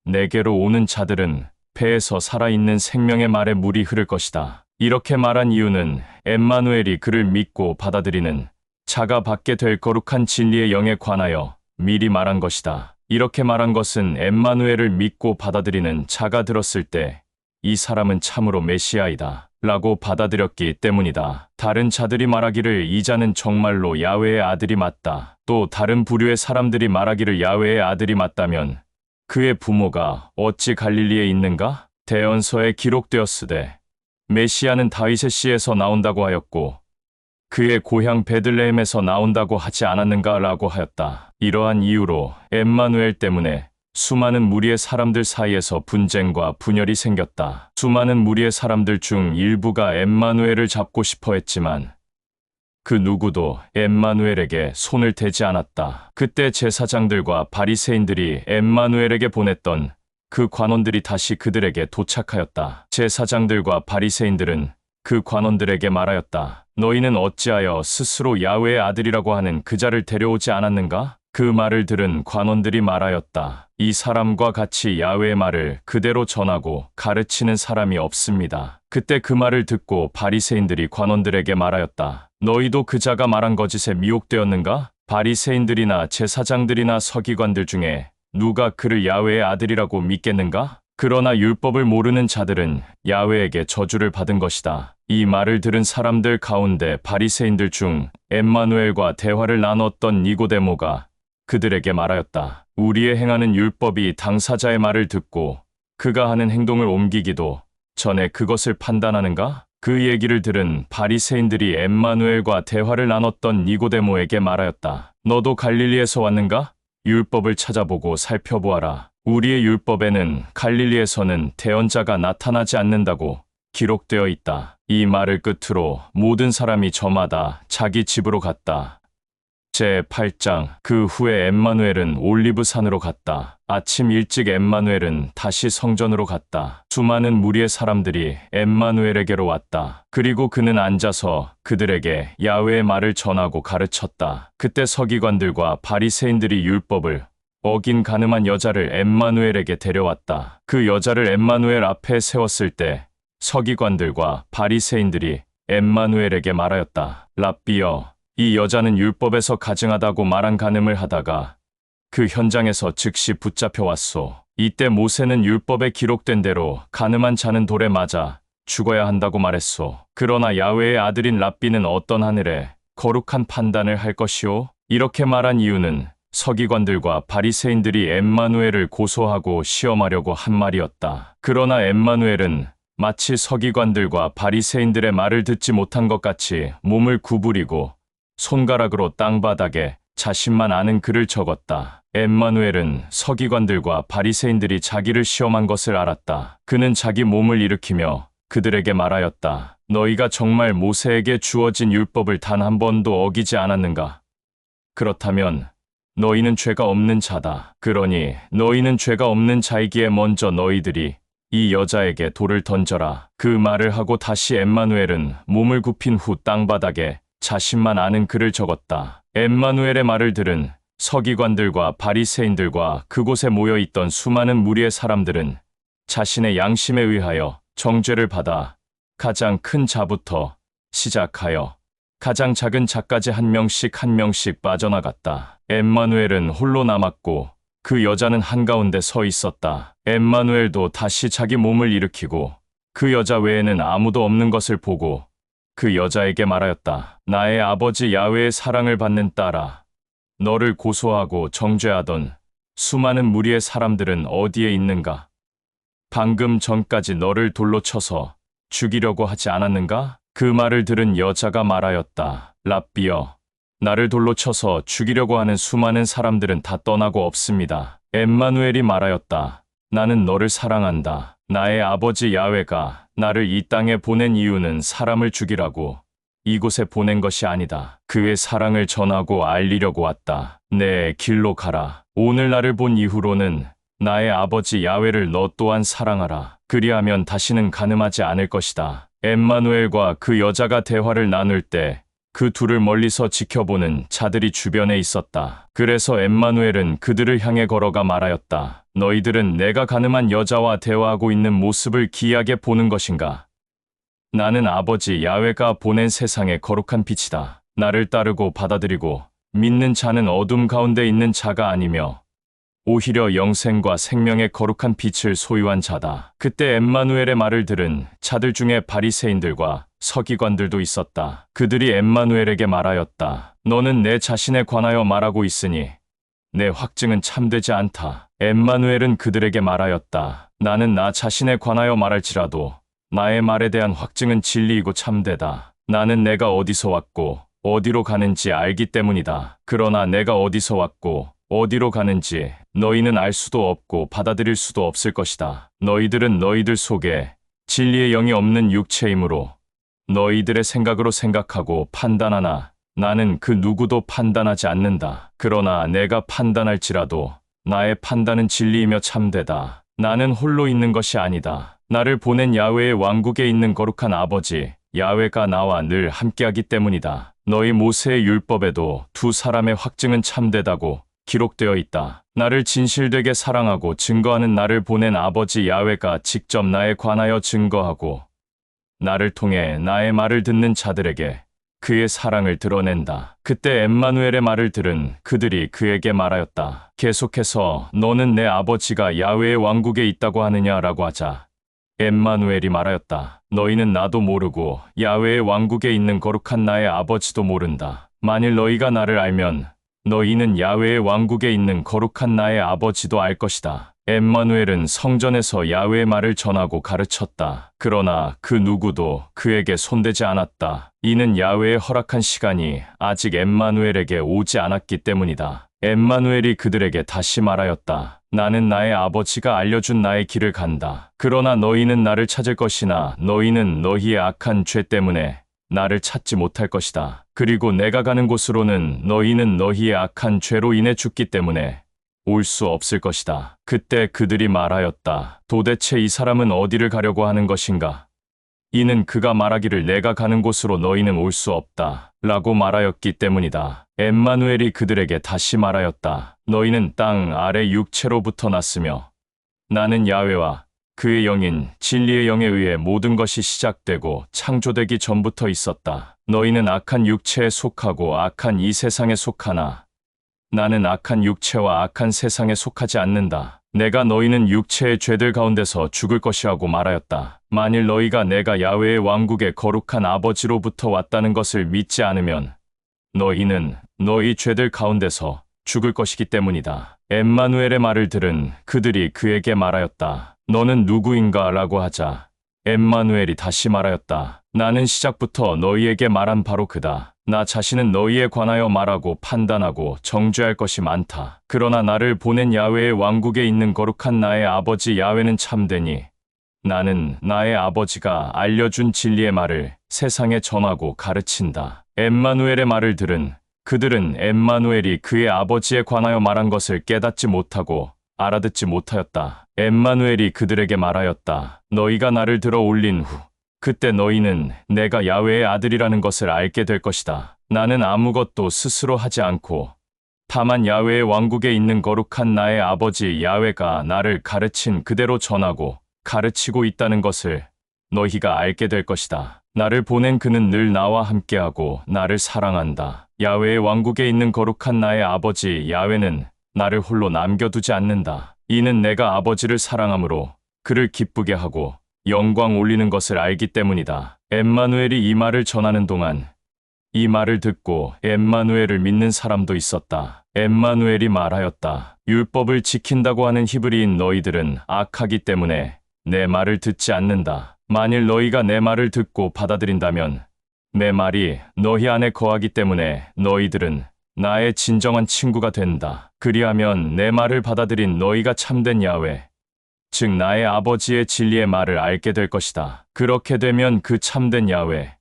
내게로 오는 자들은 배에서 살아있는 생명의 말에 물이 흐를 것이다. 이렇게 말한 이유는 엠마누엘이 그를 믿고 받아들이는 자가 받게 될 거룩한 진리의 영에 관하여 미리 말한 것이다. 이렇게 말한 것은 엠마누엘을 믿고 받아들이는 자가 들었을 때 이 사람은 참으로 메시아이다 라고 받아들였기 때문이다. 다른 자들이 말하기를 이 자는 정말로 야훼의 아들이 맞다. 또 다른 부류의 사람들이 말하기를 야훼의 아들이 맞다면 그의 부모가 어찌 갈릴리에 있는가? 대언서에 기록되었으되 메시아는 다윗의 씨에서 나온다고 하였고 그의 고향 베들레헴에서 나온다고 하지 않았는가 라고 하였다. 이러한 이유로 엠마누엘 때문에 수많은 무리의 사람들 사이에서 분쟁과 분열이 생겼다. 수많은 무리의 사람들 중 일부가 엠마누엘을 잡고 싶어 했지만 그 누구도 엠마누엘에게 손을 대지 않았다. 그때 제사장들과 바리새인들이 엠마누엘에게 보냈던 그 관원들이 다시 그들에게 도착하였다. 제사장들과 바리새인들은 그 관원들에게 말하였다. 너희는 어찌하여 스스로 야훼의 아들이라고 하는 그 자를 데려오지 않았는가? 그 말을 들은 관원들이 말하였다. 이 사람과 같이 야훼의 말을 그대로 전하고 가르치는 사람이 없습니다. 그때 그 말을 듣고 바리새인들이 관원들에게 말하였다. 너희도 그 자가 말한 거짓에 미혹되었는가? 바리새인들이나 제사장들이나 서기관들 중에 누가 그를 야훼의 아들이라고 믿겠는가? 그러나 율법을 모르는 자들은 야훼에게 저주를 받은 것이다. 이 말을 들은 사람들 가운데 바리새인들 중 엠마누엘과 대화를 나눴던 니고데모가 그들에게 말하였다. 우리의 행하는 율법이 당사자의 말을 듣고 그가 하는 행동을 옮기기도 전에 그것을 판단하는가? 그 얘기를 들은 바리새인들이 엠마누엘과 대화를 나눴던 니고데모에게 말하였다. 너도 갈릴리에서 왔는가? 율법을 찾아보고 살펴보아라. 우리의 율법에는 갈릴리에서는 대언자가 나타나지 않는다고 기록되어 있다. 이 말을 끝으로 모든 사람이 저마다 자기 집으로 갔다. 제8장. 그 후에 엠마누엘은 올리브 산으로 갔다. 아침 일찍 엠마누엘은 다시 성전으로 갔다. 수많은 무리의 사람들이 엠마누엘에게로 왔다. 그리고 그는 앉아서 그들에게 야훼의 말을 전하고 가르쳤다. 그때 서기관들과 바리새인들이 율법을 어긴 가늠한 여자를 엠마누엘에게 데려왔다. 그 여자를 엠마누엘 앞에 세웠을 때 서기관들과 바리새인들이 엠마누엘에게 말하였다. 랍비여, 이 여자는 율법에서 가증하다고 말한 간음을 하다가 그 현장에서 즉시 붙잡혀왔소. 이때 모세는 율법에 기록된 대로 간음한 자는 돌에 맞아 죽어야 한다고 말했소. 그러나 야훼의 아들인 랍비는 어떤 하늘에 거룩한 판단을 할 것이오? 이렇게 말한 이유는 서기관들과 바리새인들이 엠마누엘을 고소하고 시험하려고 한 말이었다. 그러나 엠마누엘은 마치 서기관들과 바리새인들의 말을 듣지 못한 것 같이 몸을 구부리고 손가락으로 땅바닥에 자신만 아는 글을 적었다. 엠마누엘은 서기관들과 바리새인들이 자기를 시험한 것을 알았다. 그는 자기 몸을 일으키며 그들에게 말하였다. 너희가 정말 모세에게 주어진 율법을 단 한 번도 어기지 않았는가? 그렇다면 너희는 죄가 없는 자다. 그러니 너희는 죄가 없는 자이기에 먼저 너희들이 이 여자에게 돌을 던져라. 그 말을 하고 다시 엠마누엘은 몸을 굽힌 후 땅바닥에 자신만 아는 글을 적었다. 엠마누엘의 말을 들은 서기관들과 바리새인들과 그곳에 모여있던 수많은 무리의 사람들은 자신의 양심에 의하여 정죄를 받아 가장 큰 자부터 시작하여 가장 작은 자까지 한 명씩 한 명씩 빠져나갔다. 엠마누엘은 홀로 남았고 그 여자는 한가운데 서 있었다. 엠마누엘도 다시 자기 몸을 일으키고 그 여자 외에는 아무도 없는 것을 보고 그 여자에게 말하였다. 나의 아버지 야훼의 사랑을 받는 딸아, 너를 고소하고 정죄하던 수많은 무리의 사람들은 어디에 있는가? 방금 전까지 너를 돌로 쳐서 죽이려고 하지 않았는가? 그 말을 들은 여자가 말하였다. 랍비여, 나를 돌로 쳐서 죽이려고 하는 수많은 사람들은 다 떠나고 없습니다. 엠마누엘이 말하였다. 나는 너를 사랑한다. 나의 아버지 야훼가 나를 이 땅에 보낸 이유는 사람을 죽이라고 이곳에 보낸 것이 아니다. 그의 사랑을 전하고 알리려고 왔다. 내 길로 가라. 오늘 나를 본 이후로는 나의 아버지 야훼를 너 또한 사랑하라. 그리하면 다시는 간음하지 않을 것이다. 엠마누엘과 그 여자가 대화를 나눌 때 그 둘을 멀리서 지켜보는 자들이 주변에 있었다. 그래서 엠마누엘은 그들을 향해 걸어가 말하였다. 너희들은 내가 간음한 여자와 대화하고 있는 모습을 기이하게 보는 것인가? 나는 아버지 야훼가 보낸 세상의 거룩한 빛이다. 나를 따르고 받아들이고 믿는 자는 어둠 가운데 있는 자가 아니며 오히려 영생과 생명의 거룩한 빛을 소유한 자다. 그때 엠마누엘의 말을 들은 자들 중에 바리새인들과 서기관들도 있었다. 그들이 엠마누엘에게 말하였다. 너는 내 자신에 관하여 말하고 있으니 내 확증은 참되지 않다. 엠마누엘은 그들에게 말하였다. 나는 나 자신에 관하여 말할지라도 나의 말에 대한 확증은 진리이고 참되다. 나는 내가 어디서 왔고 어디로 가는지 알기 때문이다. 그러나 내가 어디서 왔고 어디로 가는지 너희는 알 수도 없고 받아들일 수도 없을 것이다. 너희들은 너희들 속에 진리의 영이 없는 육체이므로 너희들의 생각으로 생각하고 판단하나 나는 그 누구도 판단하지 않는다. 그러나 내가 판단할지라도 나의 판단은 진리이며 참되다. 나는 홀로 있는 것이 아니다. 나를 보낸 야훼의 왕국에 있는 거룩한 아버지 야훼가 나와 늘 함께하기 때문이다. 너희 모세의 율법에도 두 사람의 확증은 참되다고 기록되어 있다. 나를 진실되게 사랑하고 증거하는 나를 보낸 아버지 야훼가 직접 나에 관하여 증거하고 나를 통해 나의 말을 듣는 자들에게 그의 사랑을 드러낸다. 그때 엠마누엘의 말을 들은 그들이 그에게 말하였다. 계속해서 너는 내 아버지가 야훼의 왕국에 있다고 하느냐라고 하자 엠마누엘이 말하였다. 너희는 나도 모르고 야훼의 왕국에 있는 거룩한 나의 아버지도 모른다. 만일 너희가 나를 알면 너희는 야훼의 왕국에 있는 거룩한 나의 아버지도 알 것이다. 엠마누엘은 성전에서 야훼의 말을 전하고 가르쳤다. 그러나 그 누구도 그에게 손대지 않았다. 이는 야훼의 허락한 시간이 아직 엠마누엘에게 오지 않았기 때문이다. 엠마누엘이 그들에게 다시 말하였다. 나는 나의 아버지가 알려준 나의 길을 간다. 그러나 너희는 나를 찾을 것이나 너희는 너희의 악한 죄 때문에 나를 찾지 못할 것이다. 그리고 내가 가는 곳으로는 너희는 너희의 악한 죄로 인해 죽기 때문에 올 수 없을 것이다. 그때 그들이 말하였다. 도대체 이 사람은 어디를 가려고 하는 것인가? 이는 그가 말하기를 내가 가는 곳으로 너희는 올 수 없다. 라고 말하였기 때문이다. 엠마누엘이 그들에게 다시 말하였다. 너희는 땅 아래 육체로부터 났으며 나는 야훼와 그의 영인 진리의 영에 의해 모든 것이 시작되고 창조되기 전부터 있었다. 너희는 악한 육체에 속하고 악한 이 세상에 속하나 나는 악한 육체와 악한 세상에 속하지 않는다. 내가 너희는 육체의 죄들 가운데서 죽을 것이라고 말하였다. 만일 너희가 내가 야훼의 왕국의 거룩한 아버지로부터 왔다는 것을 믿지 않으면 너희는 너희 죄들 가운데서 죽을 것이기 때문이다. 엠마누엘의 말을 들은 그들이 그에게 말하였다. 너는 누구인가? 라고 하자 엠마누엘이 다시 말하였다. 나는 시작부터 너희에게 말한 바로 그다. 나 자신은 너희에 관하여 말하고 판단하고 정죄할 것이 많다. 그러나 나를 보낸 야훼의 왕국에 있는 거룩한 나의 아버지 야훼는 참되니 나는 나의 아버지가 알려준 진리의 말을 세상에 전하고 가르친다. 엠마누엘의 말을 들은 그들은 엠마누엘이 그의 아버지에 관하여 말한 것을 깨닫지 못하고 알아듣지 못하였다. 엠마누엘이 그들에게 말하였다. 너희가 나를 들어 올린 후 그때 너희는 내가 야훼의 아들이라는 것을 알게 될 것이다. 나는 아무것도 스스로 하지 않고 다만 야훼의 왕국에 있는 거룩한 나의 아버지 야훼가 나를 가르친 그대로 전하고 가르치고 있다는 것을 너희가 알게 될 것이다. 나를 보낸 그는 늘 나와 함께하고 나를 사랑한다. 야훼의 왕국에 있는 거룩한 나의 아버지 야훼는 나를 홀로 남겨두지 않는다. 이는 내가 아버지를 사랑함으로 그를 기쁘게 하고 영광 올리는 것을 알기 때문이다. 엠마누엘이 이 말을 전하는 동안 이 말을 듣고 엠마누엘을 믿는 사람도 있었다. 엠마누엘이 말하였다. 율법을 지킨다고 하는 히브리인 너희들은 악하기 때문에 내 말을 듣지 않는다. 만일 너희가 내 말을 듣고 받아들인다면 내 말이 너희 안에 거하기 때문에 너희들은 나의 진정한 친구가 된다. 그리하면 내 말을 받아들인 너희가 참된 야훼, 즉 나의 아버지의 진리의 말을 알게 될 것이다. 그렇게 되면 그 참된 야훼,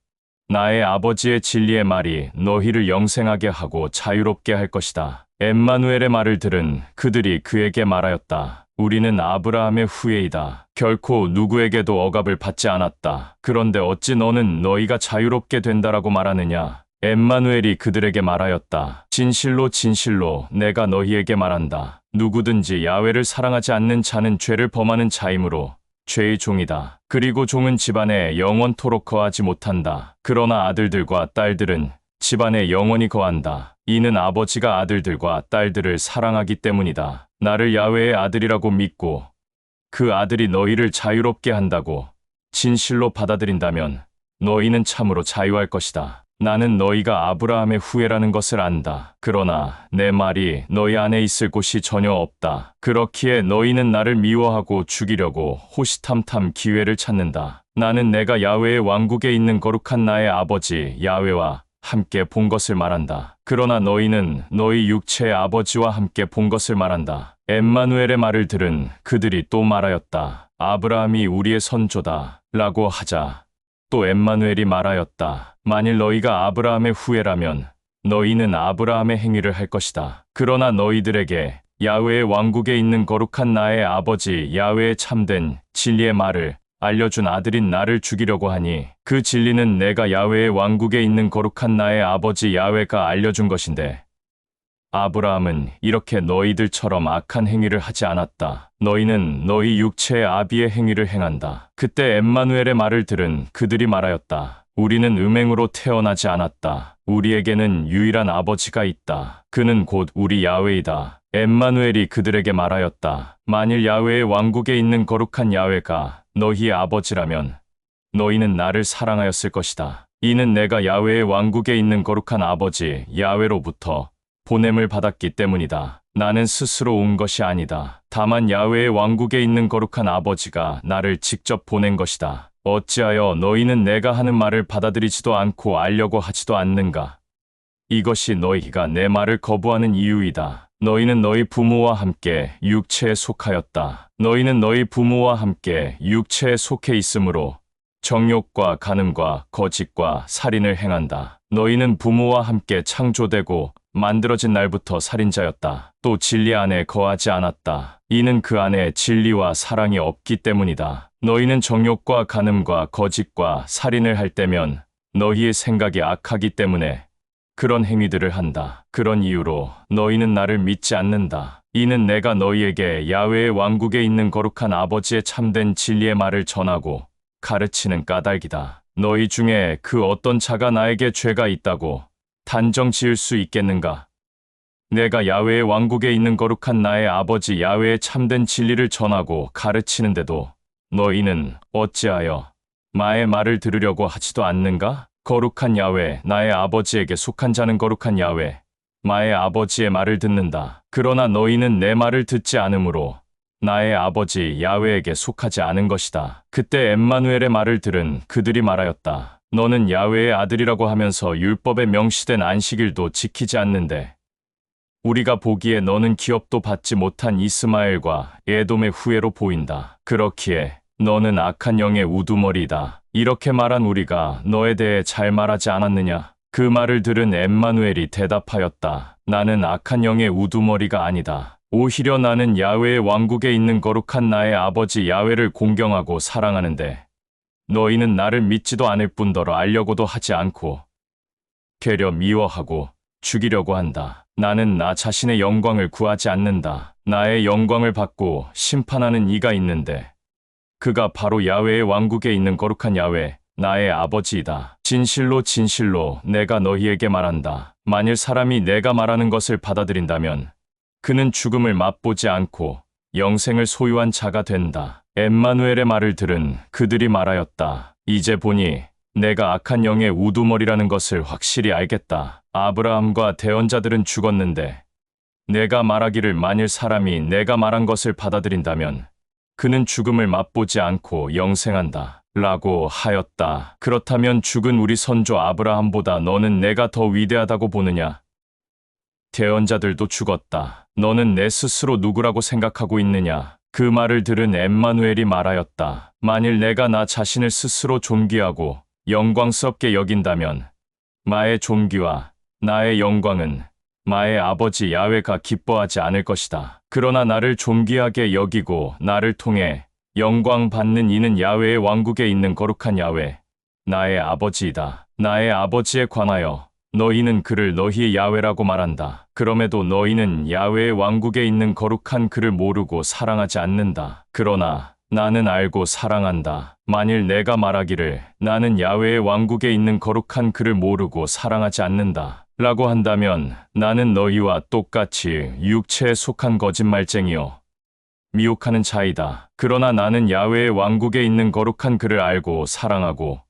나의 아버지의 진리의 말이 너희를 영생하게 하고 자유롭게 할 것이다. 엠마누엘의 말을 들은 그들이 그에게 말하였다. 우리는 아브라함의 후예이다. 결코 누구에게도 억압을 받지 않았다. 그런데 어찌 너는 너희가 자유롭게 된다라고 말하느냐? 엠마누엘이 그들에게 말하였다. 진실로 진실로 내가 너희에게 말한다. 누구든지 야훼를 사랑하지 않는 자는 죄를 범하는 자이므로 죄의 종이다. 그리고 종은 집안에 영원토록 거하지 못한다. 그러나 아들들과 딸들은 집안에 영원히 거한다. 이는 아버지가 아들들과 딸들을 사랑하기 때문이다. 나를 야훼의 아들이라고 믿고 그 아들이 너희를 자유롭게 한다고 진실로 받아들인다면 너희는 참으로 자유할 것이다. 나는 너희가 아브라함의 후예라는 것을 안다. 그러나 내 말이 너희 안에 있을 곳이 전혀 없다. 그렇기에 너희는 나를 미워하고 죽이려고 호시탐탐 기회를 찾는다. 나는 내가 야훼의 왕국에 있는 거룩한 나의 아버지 야훼와 함께 본 것을 말한다. 그러나 너희는 너희 육체의 아버지와 함께 본 것을 말한다. 엠마누엘의 말을 들은 그들이 또 말하였다. 아브라함이 우리의 선조다 라고 하자 또 엠마누엘이 말하였다. 만일 너희가 아브라함의 후예라면 너희는 아브라함의 행위를 할 것이다. 그러나 너희들에게 야훼의 왕국에 있는 거룩한 나의 아버지 야훼의 참된 진리의 말을 알려준 아들인 나를 죽이려고 하니 그 진리는 내가 야훼의 왕국에 있는 거룩한 나의 아버지 야훼가 알려준 것인데 아브라함은 이렇게 너희들처럼 악한 행위를 하지 않았다. 너희는 너희 육체의 아비의 행위를 행한다. 그때 엠마누엘의 말을 들은 그들이 말하였다. 우리는 음행으로 태어나지 않았다. 우리에게는 유일한 아버지가 있다. 그는 곧 우리 야훼이다. 엠마누엘이 그들에게 말하였다. 만일 야훼의 왕국에 있는 거룩한 야훼가 너희의 아버지라면 너희는 나를 사랑하였을 것이다. 이는 내가 야훼의 왕국에 있는 거룩한 아버지 야훼로부터 보냄을 받았기 때문이다. 나는 스스로 온 것이 아니다. 다만 야훼의 왕국에 있는 거룩한 아버지가 나를 직접 보낸 것이다. 어찌하여 너희는 내가 하는 말을 받아들이지도 않고 알려고 하지도 않는가? 이것이 너희가 내 말을 거부하는 이유이다. 너희는 너희 부모와 함께 육체에 속하였다. 너희는 너희 부모와 함께 육체에 속해 있으므로 정욕과 간음과 거짓과 살인을 행한다. 너희는 부모와 함께 창조되고 만들어진 날부터 살인자였다. 또 진리 안에 거하지 않았다. 이는 그 안에 진리와 사랑이 없기 때문이다. 너희는 정욕과 간음과 거짓과 살인을 할 때면 너희의 생각이 악하기 때문에 그런 행위들을 한다. 그런 이유로 너희는 나를 믿지 않는다. 이는 내가 너희에게 야훼의 왕국에 있는 거룩한 아버지의 참된 진리의 말을 전하고 가르치는 까닭이다. 너희 중에 그 어떤 자가 나에게 죄가 있다고 단정 지을 수 있겠는가? 내가 야훼의 왕국에 있는 거룩한 나의 아버지 야훼의 참된 진리를 전하고 가르치는데도 너희는 어찌하여 마의 말을 들으려고 하지도 않는가? 거룩한 야훼, 나의 아버지에게 속한 자는 거룩한 야훼, 마의 아버지의 말을 듣는다. 그러나 너희는 내 말을 듣지 않으므로 나의 아버지 야훼에게 속하지 않은 것이다. 그때 엠마누엘의 말을 들은 그들이 말하였다. 너는 야훼의 아들이라고 하면서 율법에 명시된 안식일도 지키지 않는데 우리가 보기에 너는 기업도 받지 못한 이스마엘과 에돔의 후예로 보인다. 그렇기에 너는 악한 영의 우두머리이다. 이렇게 말한 우리가 너에 대해 잘 말하지 않았느냐? 그 말을 들은 엠마누엘이 대답하였다. 나는 악한 영의 우두머리가 아니다. 오히려 나는 야훼의 왕국에 있는 거룩한 나의 아버지 야훼를 공경하고 사랑하는데 너희는 나를 믿지도 않을 뿐더러 알려고도 하지 않고 되려 미워하고 죽이려고 한다. 나는 나 자신의 영광을 구하지 않는다. 나의 영광을 받고 심판하는 이가 있는데 그가 바로 야훼의 왕국에 있는 거룩한 야훼, 나의 아버지이다. 진실로 진실로 내가 너희에게 말한다. 만일 사람이 내가 말하는 것을 받아들인다면 그는 죽음을 맛보지 않고 영생을 소유한 자가 된다. 엠마누엘의 말을 들은 그들이 말하였다. 이제 보니 내가 악한 영의 우두머리라는 것을 확실히 알겠다. 아브라함과 대언자들은 죽었는데 내가 말하기를 만일 사람이 내가 말한 것을 받아들인다면 그는 죽음을 맛보지 않고 영생한다. 라고 하였다. 그렇다면 죽은 우리 선조 아브라함보다 너는 내가 더 위대하다고 보느냐? 대언자들도 죽었다. 너는 내 스스로 누구라고 생각하고 있느냐? 그 말을 들은 엠마누엘이 말하였다. 만일 내가 나 자신을 스스로 존귀하고 영광스럽게 여긴다면 마의 존귀와 나의 영광은 마의 아버지 야훼가 기뻐하지 않을 것이다. 그러나 나를 존귀하게 여기고 나를 통해 영광 받는 이는 야훼의 왕국에 있는 거룩한 야훼, 나의 아버지이다. 나의 아버지에 관하여 너희는 그를 너희의 야훼라고 말한다. 그럼에도 너희는 야훼의 왕국에 있는 거룩한 그를 모르고 사랑하지 않는다. 그러나 나는 알고 사랑한다. 만일 내가 말하기를 나는 야훼의 왕국에 있는 거룩한 그를 모르고 사랑하지 않는다 라고 한다면 나는 너희와 똑같이 육체에 속한 거짓말쟁이요 미혹하는 자이다. 그러나 나는 야훼의 왕국에 있는 거룩한 그를 알고 사랑하고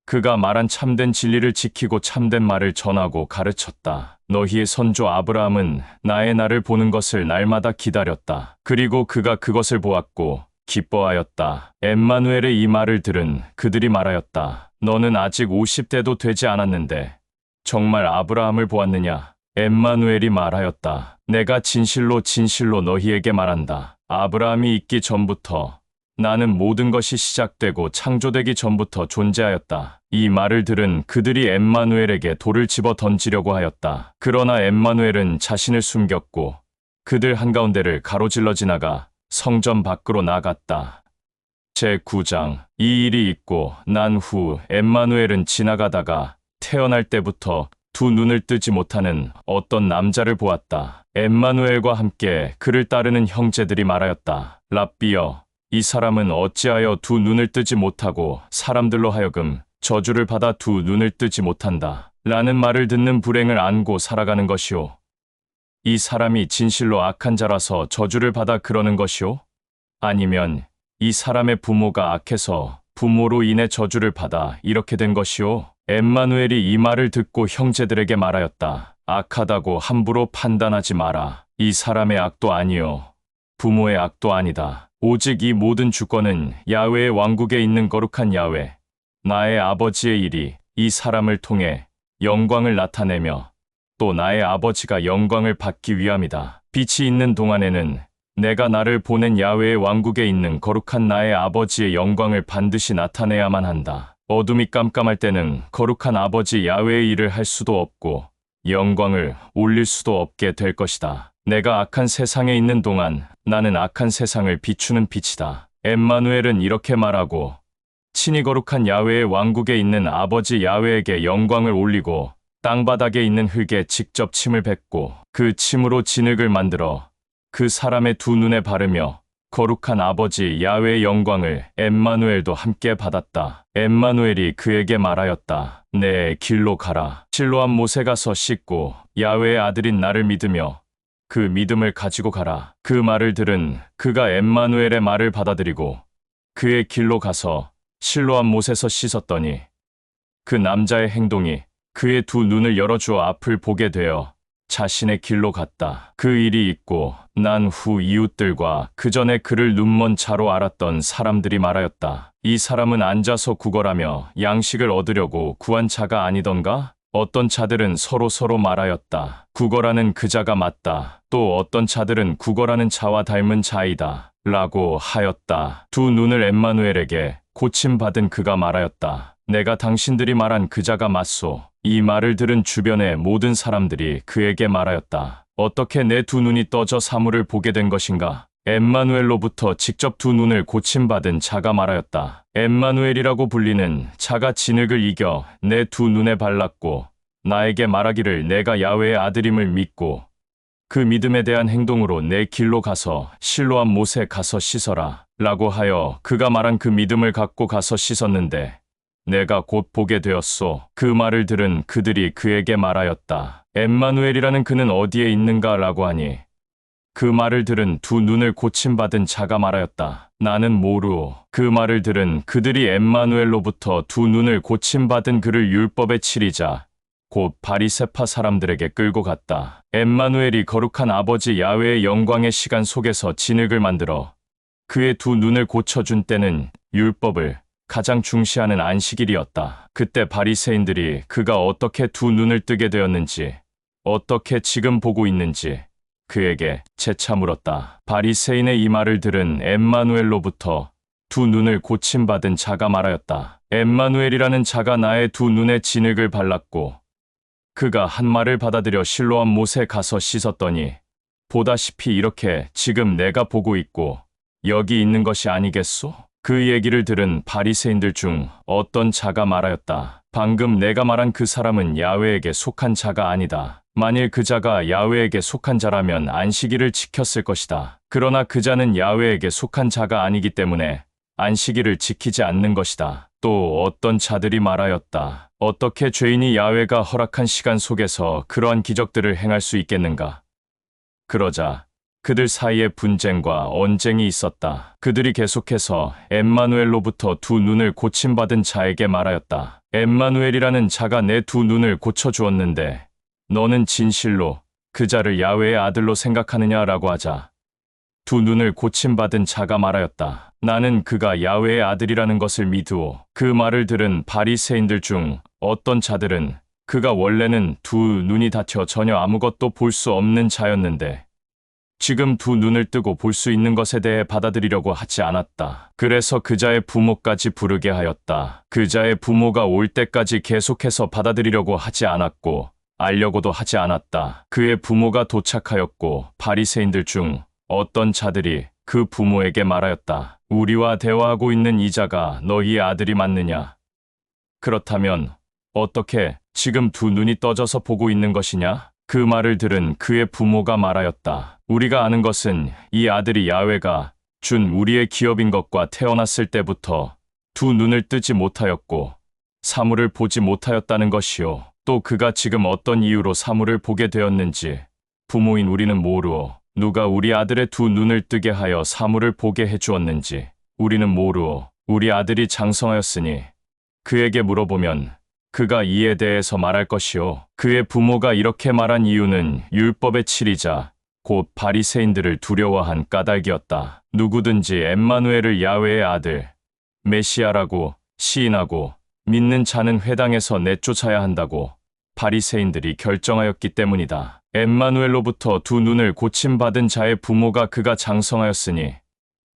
그가 말한 참된 진리를 지키고 참된 말을 전하고 가르쳤다. 너희의 선조 아브라함은 나의 날을 보는 것을 날마다 기다렸다. 그리고 그가 그것을 보았고 기뻐하였다. 엠마누엘의 이 말을 들은 그들이 말하였다. 너는 아직 50대도 되지 않았는데 정말 아브라함을 보았느냐? 엠마누엘이 말하였다. 내가 진실로 진실로 너희에게 말한다. 아브라함이 있기 전부터 나는 모든 것이 시작되고 창조되기 전부터 존재하였다. 이 말을 들은 그들이 엠마누엘에게 돌을 집어 던지려고 하였다. 그러나 엠마누엘은 자신을 숨겼고 그들 한가운데를 가로질러 지나가 성전 밖으로 나갔다. 제9장. 이 일이 있고 난 후 엠마누엘은 지나가다가 태어날 때부터 두 눈을 뜨지 못하는 어떤 남자를 보았다. 엠마누엘과 함께 그를 따르는 형제들이 말하였다. 랍비여, 이 사람은 어찌하여 두 눈을 뜨지 못하고 사람들로 하여금 저주를 받아 두 눈을 뜨지 못한다 라는 말을 듣는 불행을 안고 살아가는 것이오? 이 사람이 진실로 악한 자라서 저주를 받아 그러는 것이오? 아니면 이 사람의 부모가 악해서 부모로 인해 저주를 받아 이렇게 된 것이오? 엠마누엘이 이 말을 듣고 형제들에게 말하였다. 악하다고 함부로 판단하지 마라. 이 사람의 악도 아니요 부모의 악도 아니다. 오직 이 모든 주권은 야훼의 왕국에 있는 거룩한 야훼, 나의 아버지의 일이 이 사람을 통해 영광을 나타내며 또 나의 아버지가 영광을 받기 위함이다. 빛이 있는 동안에는 내가 나를 보낸 야훼의 왕국에 있는 거룩한 나의 아버지의 영광을 반드시 나타내야만 한다. 어둠이 깜깜할 때는 거룩한 아버지 야훼의 일을 할 수도 없고 영광을 올릴 수도 없게 될 것이다. 내가 악한 세상에 있는 동안 나는 악한 세상을 비추는 빛이다. 엠마누엘은 이렇게 말하고 친히 거룩한 야훼의 왕국에 있는 아버지 야훼에게 영광을 올리고 땅바닥에 있는 흙에 직접 침을 뱉고 그 침으로 진흙을 만들어 그 사람의 두 눈에 바르며 거룩한 아버지 야훼의 영광을 엠마누엘도 함께 받았다. 엠마누엘이 그에게 말하였다. 내 길로 가라. 실로암 못에 가서 씻고 야훼의 아들인 나를 믿으며 그 믿음을 가지고 가라. 그 말을 들은 그가 엠마누엘의 말을 받아들이고 그의 길로 가서 실로암 못에서 씻었더니 그 남자의 행동이 그의 두 눈을 열어주어 앞을 보게 되어 자신의 길로 갔다. 그 일이 있고 난 후 이웃들과 그 전에 그를 눈먼 자로 알았던 사람들이 말하였다. 이 사람은 앉아서 구걸하며 양식을 얻으려고 구한 자가 아니던가? 어떤 자들은 서로 말하였다. 구걸하는 그 자가 맞다. 또 어떤 자들은 구걸하는 자와 닮은 자이다. 라고 하였다. 두 눈을 엠마누엘에게 고침받은 그가 말하였다. 내가 당신들이 말한 그 자가 맞소. 이 말을 들은 주변의 모든 사람들이 그에게 말하였다. 어떻게 내 두 눈이 떠져 사물을 보게 된 것인가? 엠마누엘로부터 직접 두 눈을 고침받은 자가 말하였다. 엠마누엘이라고 불리는 자가 진흙을 이겨 내 두 눈에 발랐고 나에게 말하기를 내가 야훼의 아들임을 믿고 그 믿음에 대한 행동으로 내 길로 가서 실로암 못에 가서 씻어라 라고 하여 그가 말한 그 믿음을 갖고 가서 씻었는데 내가 곧 보게 되었소. 그 말을 들은 그들이 그에게 말하였다. 엠마누엘이라는 그는 어디에 있는가 라고 하니 그 말을 들은 두 눈을 고침받은 자가 말하였다. 나는 모르오. 그 말을 들은 그들이 엠마누엘로부터 두 눈을 고침받은 그를 율법에 치리자 곧 바리새파 사람들에게 끌고 갔다. 엠마누엘이 거룩한 아버지 야훼의 영광의 시간 속에서 진흙을 만들어 그의 두 눈을 고쳐준 때는 율법을 가장 중시하는 안식일이었다. 그때 바리새인들이 그가 어떻게 두 눈을 뜨게 되었는지, 어떻게 지금 보고 있는지 그에게 재차 물었다. 바리새인의 이 말을 들은 엠마누엘로부터 두 눈을 고침받은 자가 말하였다. 엠마누엘이라는 자가 나의 두 눈에 진흙을 발랐고 그가 한 말을 받아들여 실로암 못에 가서 씻었더니 보다시피 이렇게 지금 내가 보고 있고 여기 있는 것이 아니겠소? 그 얘기를 들은 바리새인들 중 어떤 자가 말하였다. 방금 내가 말한 그 사람은 야훼에게 속한 자가 아니다. 만일 그 자가 야훼에게 속한 자라면 안식일을 지켰을 것이다. 그러나 그 자는 야훼에게 속한 자가 아니기 때문에 안식일을 지키지 않는 것이다. 또 어떤 자들이 말하였다. 어떻게 죄인이 야훼가 허락한 시간 속에서 그러한 기적들을 행할 수 있겠는가? 그러자 그들 사이에 분쟁과 언쟁이 있었다. 그들이 계속해서 엠마누엘로부터 두 눈을 고침받은 자에게 말하였다. 엠마누엘이라는 자가 내 두 눈을 고쳐주었는데 너는 진실로 그 자를 야훼의 아들로 생각하느냐라고 하자 두 눈을 고침받은 자가 말하였다. 나는 그가 야훼의 아들이라는 것을 믿으오. 그 말을 들은 바리새인들 중 어떤 자들은 그가 원래는 두 눈이 닫혀 전혀 아무것도 볼 수 없는 자였는데 지금 두 눈을 뜨고 볼 수 있는 것에 대해 받아들이려고 하지 않았다. 그래서 그 자의 부모까지 부르게 하였다. 그 자의 부모가 올 때까지 계속해서 받아들이려고 하지 않았고 알려고도 하지 않았다. 그의 부모가 도착하였고 바리새인들 중 어떤 자들이 그 부모에게 말하였다. 우리와 대화하고 있는 이 자가 너희의 아들이 맞느냐? 그렇다면 어떻게 지금 두 눈이 떠져서 보고 있는 것이냐? 그 말을 들은 그의 부모가 말하였다. 우리가 아는 것은 이 아들이 야훼가 준 우리의 기업인 것과 태어났을 때부터 두 눈을 뜨지 못하였고 사물을 보지 못하였다는 것이요. 또 그가 지금 어떤 이유로 사물을 보게 되었는지 부모인 우리는 모르오. 누가 우리 아들의 두 눈을 뜨게 하여 사물을 보게 해주었는지 우리는 모르오. 우리 아들이 장성하였으니 그에게 물어보면 그가 이에 대해서 말할 것이요. 그의 부모가 이렇게 말한 이유는 율법의 치리자 곧 바리새인들을 두려워한 까닭이었다. 누구든지 엠마누엘을 야훼의 아들 메시아라고 시인하고 믿는 자는 회당에서 내쫓아야 한다고 바리새인들이 결정하였기 때문이다. 엠마누엘로부터 두 눈을 고침받은 자의 부모가 그가 장성하였으니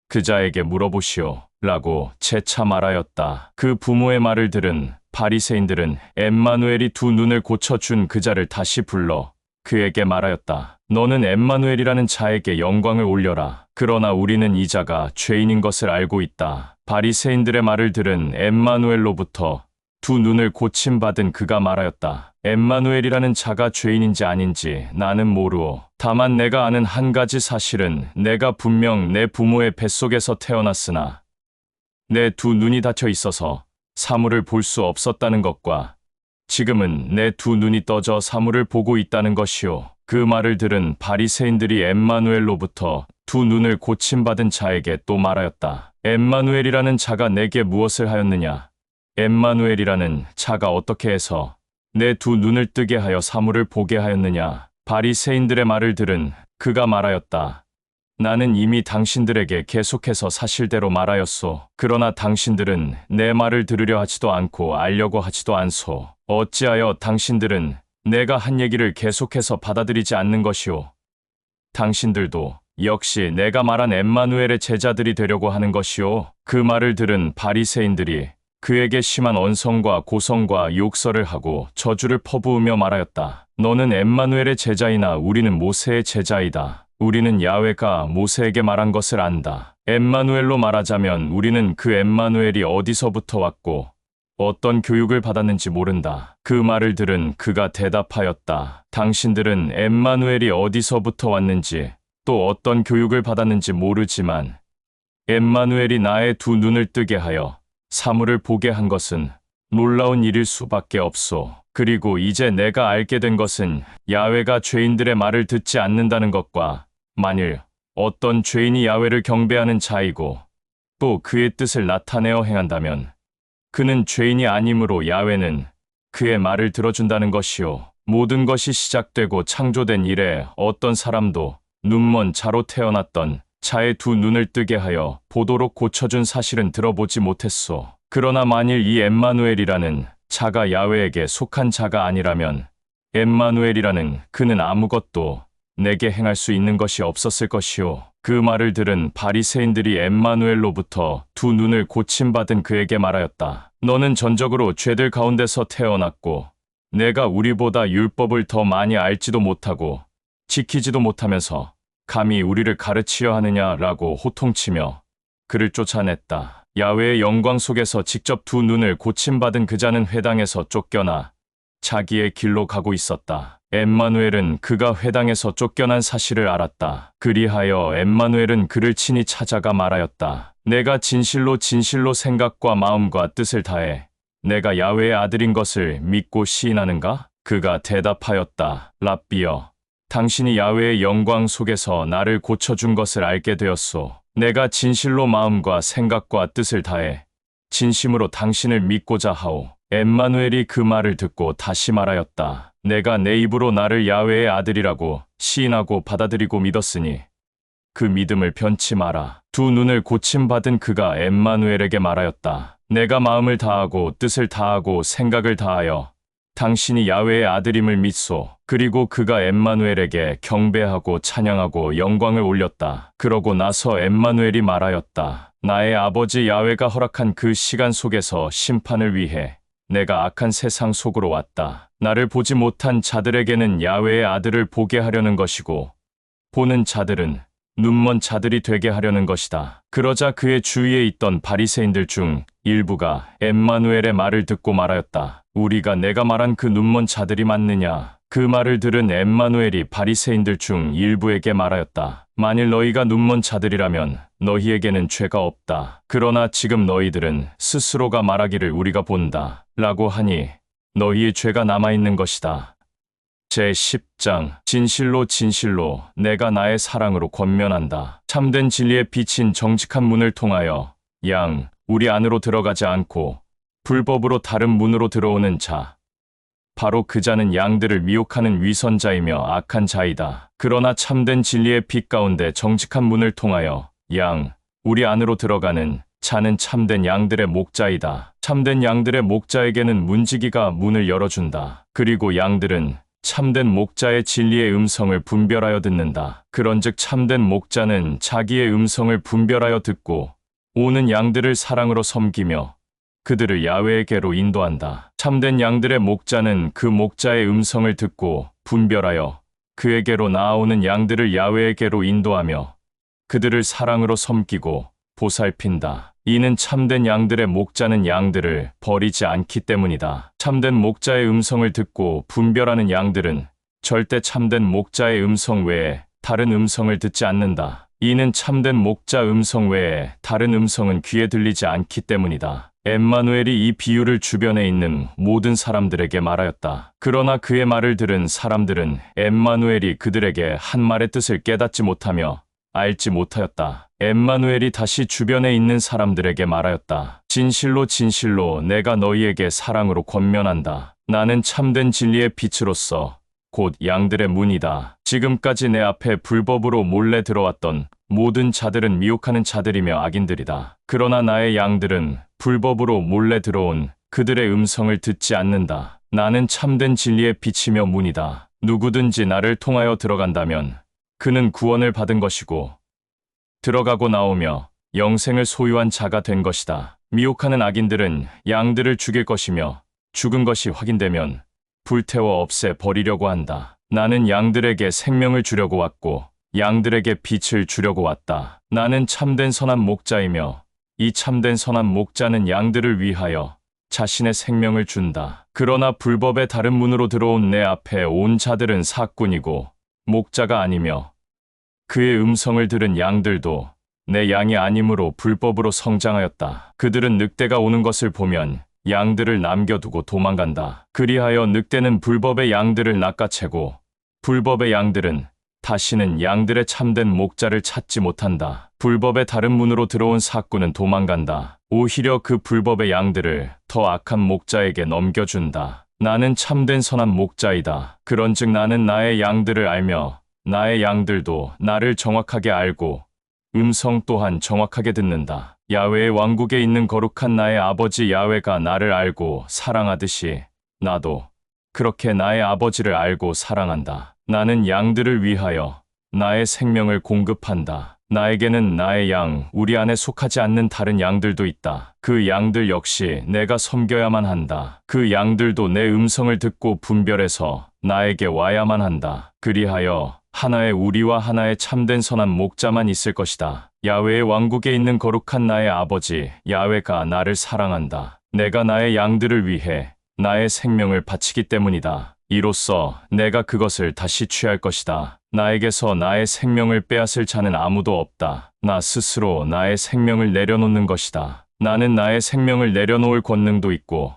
그 자에게 물어보시오 라고 재차 말하였다. 그 부모의 말을 들은 바리새인들은 엠마누엘이 두 눈을 고쳐준 그 자를 다시 불러 그에게 말하였다. 너는 엠마누엘이라는 자에게 영광을 올려라. 그러나 우리는 이 자가 죄인인 것을 알고 있다. 바리새인들의 말을 들은 엠마누엘로부터 두 눈을 고침받은 그가 말하였다. 엠마누엘이라는 자가 죄인인지 아닌지 나는 모르오. 다만 내가 아는 한 가지 사실은 내가 분명 내 부모의 뱃속에서 태어났으나 내 두 눈이 닫혀 있어서 사물을 볼 수 없었다는 것과 지금은 내 두 눈이 떠져 사물을 보고 있다는 것이오. 그 말을 들은 바리새인들이 엠마누엘로부터 두 눈을 고침받은 자에게 또 말하였다. 엠마누엘이라는 자가 내게 무엇을 하였느냐? 엠마누엘이라는 자가 어떻게 해서 내 두 눈을 뜨게 하여 사물을 보게 하였느냐? 바리새인들의 말을 들은 그가 말하였다. 나는 이미 당신들에게 계속해서 사실대로 말하였소. 그러나 당신들은 내 말을 들으려 하지도 않고 알려고 하지도 않소. 어찌하여 당신들은 내가 한 얘기를 계속해서 받아들이지 않는 것이오. 당신들도 역시 내가 말한 엠마누엘의 제자들이 되려고 하는 것이오. 그 말을 들은 바리새인들이 그에게 심한 언성과 고성과 욕설을 하고 저주를 퍼부으며 말하였다. 너는 엠마누엘의 제자이나 우리는 모세의 제자이다. 우리는 야훼가 모세에게 말한 것을 안다. 엠마누엘로 말하자면 우리는 그 엠마누엘이 어디서부터 왔고 어떤 교육을 받았는지 모른다. 그 말을 들은 그가 대답하였다. 당신들은 엠마누엘이 어디서부터 왔는지 또 어떤 교육을 받았는지 모르지만 엠마누엘이 나의 두 눈을 뜨게 하여 사물을 보게 한 것은 놀라운 일일 수밖에 없소. 그리고 이제 내가 알게 된 것은 야훼가 죄인들의 말을 듣지 않는다는 것과 만일 어떤 죄인이 야훼를 경배하는 자이고 또 그의 뜻을 나타내어 행한다면 그는 죄인이 아니므로 야훼는 그의 말을 들어준다는 것이요. 모든 것이 시작되고 창조된 이래 어떤 사람도 눈먼 자로 태어났던 자의 두 눈을 뜨게 하여 보도록 고쳐준 사실은 들어보지 못했소. 그러나 만일 이 엠마누엘이라는 자가 야훼에게 속한 자가 아니라면 엠마누엘이라는 그는 아무것도 내게 행할 수 있는 것이 없었을 것이오. 그 말을 들은 바리새인들이 엠마누엘로부터 두 눈을 고침받은 그에게 말하였다. 너는 전적으로 죄들 가운데서 태어났고 내가 우리보다 율법을 더 많이 알지도 못하고 지키지도 못하면서 감히 우리를 가르치려 하느냐라고 호통치며 그를 쫓아냈다. 야훼의 영광 속에서 직접 두 눈을 고침받은 그 자는 회당에서 쫓겨나 자기의 길로 가고 있었다. 엠마누엘은 그가 회당에서 쫓겨난 사실을 알았다. 그리하여 엠마누엘은 그를 친히 찾아가 말하였다. 내가 진실로 진실로 생각과 마음과 뜻을 다해 내가 야훼의 아들인 것을 믿고 시인하는가? 그가 대답하였다. 랍비여, 당신이 야훼의 영광 속에서 나를 고쳐준 것을 알게 되었소. 내가 진실로 마음과 생각과 뜻을 다해 진심으로 당신을 믿고자 하오. 엠마누엘이 그 말을 듣고 다시 말하였다. 내가 내 입으로 나를 야훼의 아들이라고 시인하고 받아들이고 믿었으니 그 믿음을 변치 마라. 두 눈을 고침받은 그가 엠마누엘에게 말하였다. 내가 마음을 다하고 뜻을 다하고 생각을 다하여 당신이 야훼의 아들임을 믿소. 그리고 그가 엠마누엘에게 경배하고 찬양하고 영광을 올렸다. 그러고 나서 엠마누엘이 말하였다. 나의 아버지 야훼가 허락한 그 시간 속에서 심판을 위해 내가 악한 세상 속으로 왔다. 나를 보지 못한 자들에게는 야훼의 아들을 보게 하려는 것이고 보는 자들은 눈먼 자들이 되게 하려는 것이다. 그러자 그의 주위에 있던 바리새인들 중 일부가 엠마누엘의 말을 듣고 말하였다. 우리가 내가 말한 그 눈먼 자들이 맞느냐? 그 말을 들은 엠마누엘이 바리새인들 중 일부에게 말하였다. 만일 너희가 눈먼 자들이라면 너희에게는 죄가 없다. 그러나 지금 너희들은 스스로가 말하기를 우리가 본다 라고 하니 너희의 죄가 남아있는 것이다. 제10장. 진실로 진실로 내가 나의 사랑으로 권면한다. 참된 진리에 비친 정직한 문을 통하여 우리 안으로 들어가지 않고 불법으로 다른 문으로 들어오는 자, 바로 그 자는 양들을 미혹하는 위선자이며 악한 자이다. 그러나 참된 진리의 빛 가운데 정직한 문을 통하여 우리 안으로 들어가는 자는 참된 양들의 목자이다. 참된 양들의 목자에게는 문지기가 문을 열어준다. 그리고 양들은 참된 목자의 진리의 음성을 분별하여 듣는다. 그런즉 참된 목자는 자기의 음성을 분별하여 듣고 오는 양들을 사랑으로 섬기며 그들을 야훼에게로 인도한다. 참된 양들의 목자는 그 목자의 음성을 듣고 분별하여 그에게로 나아오는 양들을 야훼에게로 인도하며 그들을 사랑으로 섬기고 보살핀다. 이는 참된 양들의 목자는 양들을 버리지 않기 때문이다. 참된 목자의 음성을 듣고 분별하는 양들은 절대 참된 목자의 음성 외에 다른 음성을 듣지 않는다. 이는 참된 목자 음성 외에 다른 음성은 귀에 들리지 않기 때문이다. 엠마누엘이 이 비유를 주변에 있는 모든 사람들에게 말하였다. 그러나 그의 말을 들은 사람들은 엠마누엘이 그들에게 한 말의 뜻을 깨닫지 못하며 알지 못하였다. 엠마누엘이 다시 주변에 있는 사람들에게 말하였다. 진실로 진실로 내가 너희에게 사랑으로 권면한다. 나는 참된 진리의 빛으로서 곧 양들의 문이다. 지금까지 내 앞에 불법으로 몰래 들어왔던 모든 자들은 미혹하는 자들이며 악인들이다. 그러나 나의 양들은 불법으로 몰래 들어온 그들의 음성을 듣지 않는다. 나는 참된 진리의 빛이며 문이다. 누구든지 나를 통하여 들어간다면 그는 구원을 받은 것이고 들어가고 나오며 영생을 소유한 자가 된 것이다. 미혹하는 악인들은 양들을 죽일 것이며 죽은 것이 확인되면 불태워 없애 버리려고 한다. 나는 양들에게 생명을 주려고 왔고 양들에게 빛을 주려고 왔다. 나는 참된 선한 목자이며 이 참된 선한 목자는 양들을 위하여 자신의 생명을 준다. 그러나 불법의 다른 문으로 들어온 내 앞에 온 자들은 사꾼이고 목자가 아니며 그의 음성을 들은 양들도 내 양이 아니므로 불법으로 성장하였다. 그들은 늑대가 오는 것을 보면 양들을 남겨두고 도망간다. 그리하여 늑대는 불법의 양들을 낚아채고 불법의 양들은 다시는 양들의 참된 목자를 찾지 못한다. 불법의 다른 문으로 들어온 사꾼은 도망간다. 오히려 그 불법의 양들을 더 악한 목자에게 넘겨준다. 나는 참된 선한 목자이다. 그런즉 나는 나의 양들을 알며 나의 양들도 나를 정확하게 알고 음성 또한 정확하게 듣는다. 야훼의 왕국에 있는 거룩한 나의 아버지 야훼가 나를 알고 사랑하듯이 나도 그렇게 나의 아버지를 알고 사랑한다. 나는 양들을 위하여 나의 생명을 공급한다. 나에게는 나의 양, 우리 안에 속하지 않는 다른 양들도 있다. 그 양들 역시 내가 섬겨야만 한다. 그 양들도 내 음성을 듣고 분별해서 나에게 와야만 한다. 그리하여 하나의 우리와 하나의 참된 선한 목자만 있을 것이다. 야훼의 왕국에 있는 거룩한 나의 아버지 야훼가 나를 사랑한다. 내가 나의 양들을 위해 나의 생명을 바치기 때문이다. 이로써 내가 그것을 다시 취할 것이다. 나에게서 나의 생명을 빼앗을 자는 아무도 없다. 나 스스로 나의 생명을 내려놓는 것이다. 나는 나의 생명을 내려놓을 권능도 있고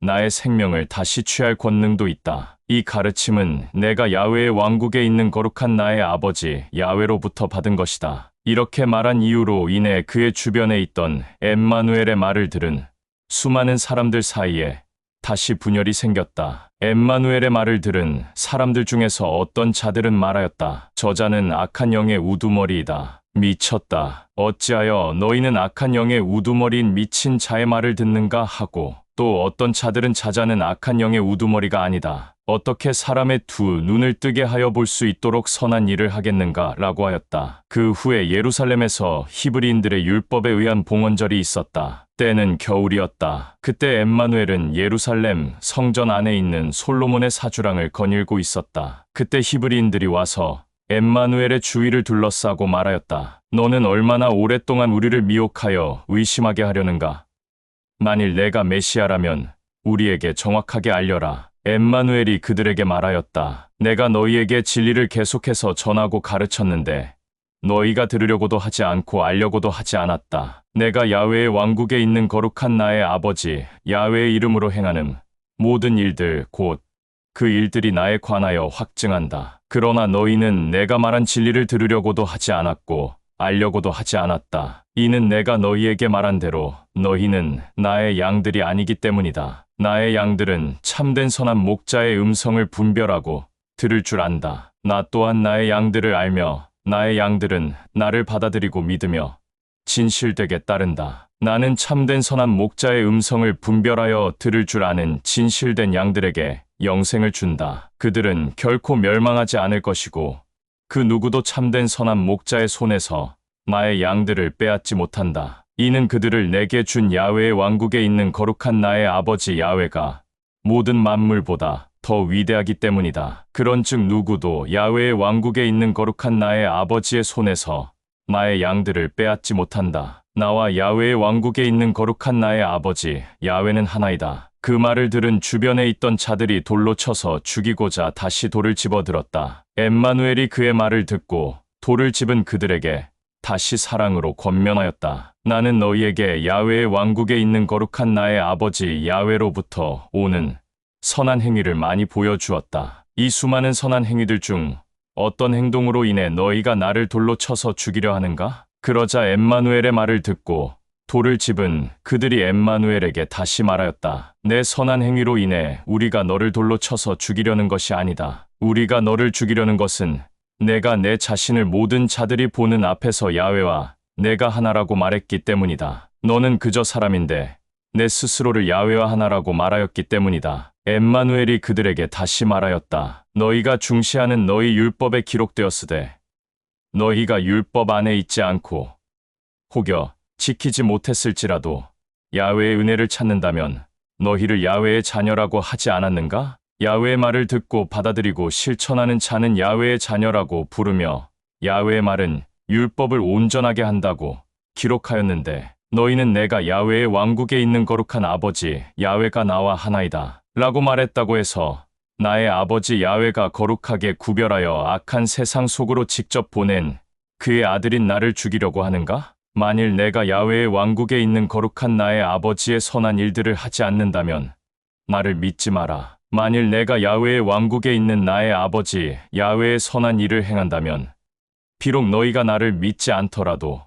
나의 생명을 다시 취할 권능도 있다. 이 가르침은 내가 야훼의 왕국에 있는 거룩한 나의 아버지 야훼로부터 받은 것이다. 이렇게 말한 이유로 인해 그의 주변에 있던 엠마누엘의 말을 들은 수많은 사람들 사이에 다시 분열이 생겼다. 엠마누엘의 말을 들은 사람들 중에서 어떤 자들은 말하였다. 저자는 악한 영의 우두머리이다. 미쳤다. 어찌하여 너희는 악한 영의 우두머리인 미친 자의 말을 듣는가 하고, 또 어떤 자들은 저자는 악한 영의 우두머리가 아니다. 어떻게 사람의 두 눈을 뜨게 하여 볼 수 있도록 선한 일을 하겠는가 라고 하였다. 그 후에 예루살렘에서 히브리인들의 율법에 의한 봉헌절이 있었다. 때는 겨울이었다. 그때 엠마누엘은 예루살렘 성전 안에 있는 솔로몬의 사주랑을 거닐고 있었다. 그때 히브리인들이 와서 엠마누엘의 주위를 둘러싸고 말하였다. 너는 얼마나 오랫동안 우리를 미혹하여 의심하게 하려는가? 만일 내가 메시아라면 우리에게 정확하게 알려라. 엠마누엘이 그들에게 말하였다. 내가 너희에게 진리를 계속해서 전하고 가르쳤는데 너희가 들으려고도 하지 않고 알려고도 하지 않았다. 내가 야훼의 왕국에 있는 거룩한 나의 아버지 야훼의 이름으로 행하는 모든 일들 곧 그 일들이 나에 관하여 확증한다. 그러나 너희는 내가 말한 진리를 들으려고도 하지 않았고 알려고도 하지 않았다. 이는 내가 너희에게 말한 대로 너희는 나의 양들이 아니기 때문이다. 나의 양들은 참된 선한 목자의 음성을 분별하고 들을 줄 안다. 나 또한 나의 양들을 알며 나의 양들은 나를 받아들이고 믿으며 진실되게 따른다. 나는 참된 선한 목자의 음성을 분별하여 들을 줄 아는 진실된 양들에게 영생을 준다. 그들은 결코 멸망하지 않을 것이고 그 누구도 참된 선한 목자의 손에서 나의 양들을 빼앗지 못한다. 이는 그들을 내게 준 야훼의 왕국에 있는 거룩한 나의 아버지 야훼가 모든 만물보다 더 위대하기 때문이다. 그런즉 누구도 야훼의 왕국에 있는 거룩한 나의 아버지의 손에서 나의 양들을 빼앗지 못한다. 나와 야훼의 왕국에 있는 거룩한 나의 아버지 야훼는 하나이다. 그 말을 들은 주변에 있던 자들이 돌로 쳐서 죽이고자 다시 돌을 집어들었다. 엠마누엘이 그의 말을 듣고 돌을 집은 그들에게 다시 사랑으로 권면하였다. 나는 너희에게 야훼의 왕국에 있는 거룩한 나의 아버지 야훼로부터 오는 선한 행위를 많이 보여주었다. 이 수많은 선한 행위들 중 어떤 행동으로 인해 너희가 나를 돌로 쳐서 죽이려 하는가? 그러자 엠마누엘의 말을 듣고 돌을 집은 그들이 엠마누엘에게 다시 말하였다. 내 선한 행위로 인해 우리가 너를 돌로 쳐서 죽이려는 것이 아니다. 우리가 너를 죽이려는 것은 내가 내 자신을 모든 자들이 보는 앞에서 야훼와 내가 하나라고 말했기 때문이다. 너는 그저 사람인데 내 스스로를 야훼와 하나라고 말하였기 때문이다. 엠마누엘이 그들에게 다시 말하였다. 너희가 중시하는 너희 율법에 기록되었으되 너희가 율법 안에 있지 않고 혹여 지키지 못했을지라도 야훼의 은혜를 찾는다면 너희를 야훼의 자녀라고 하지 않았는가? 야훼의 말을 듣고 받아들이고 실천하는 자는 야훼의 자녀라고 부르며 야훼의 말은 율법을 온전하게 한다고 기록하였는데 너희는 내가 야훼의 왕국에 있는 거룩한 아버지 야훼가 나와 하나이다 라고 말했다고 해서 나의 아버지 야훼가 거룩하게 구별하여 악한 세상 속으로 직접 보낸 그의 아들인 나를 죽이려고 하는가? 만일 내가 야훼의 왕국에 있는 거룩한 나의 아버지의 선한 일들을 하지 않는다면 나를 믿지 마라. 만일 내가 야훼의 왕국에 있는 나의 아버지 야훼의 선한 일을 행한다면 비록 너희가 나를 믿지 않더라도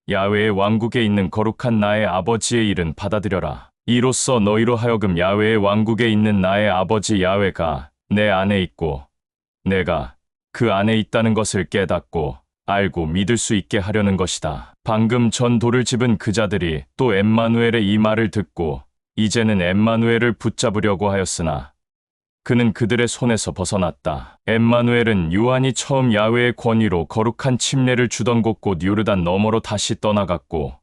야훼의 왕국에 있는 거룩한 나의 아버지의 일은 받아들여라. 이로써 너희로 하여금 야훼의 왕국에 있는 나의 아버지 야훼가 내 안에 있고 내가 그 안에 있다는 것을 깨닫고 알고 믿을 수 있게 하려는 것이다. 방금 전 돌을 집은 그 자들이 또 엠마누엘의 이 말을 듣고 이제는 엠마누엘을 붙잡으려고 하였으나 그는 그들의 손에서 벗어났다. 엠마누엘은 요한이 처음 야훼의 권위로 거룩한 침례를 주던 곳 곧 요르단 너머로 다시 떠나갔고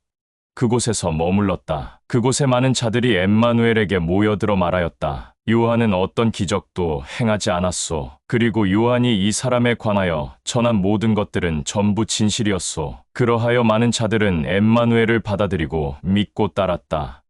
그곳에서 머물렀다. 그곳에 많은 자들이 엠마누엘에게 모여들어 말하였다. 요한은 어떤 기적도 행하지 않았소. 그리고 요한이 이 사람에 관하여 전한 모든 것들은 전부 진실이었소. 그러하여 많은 자들은 엠마누엘을 받아들이고 믿고 따랐다.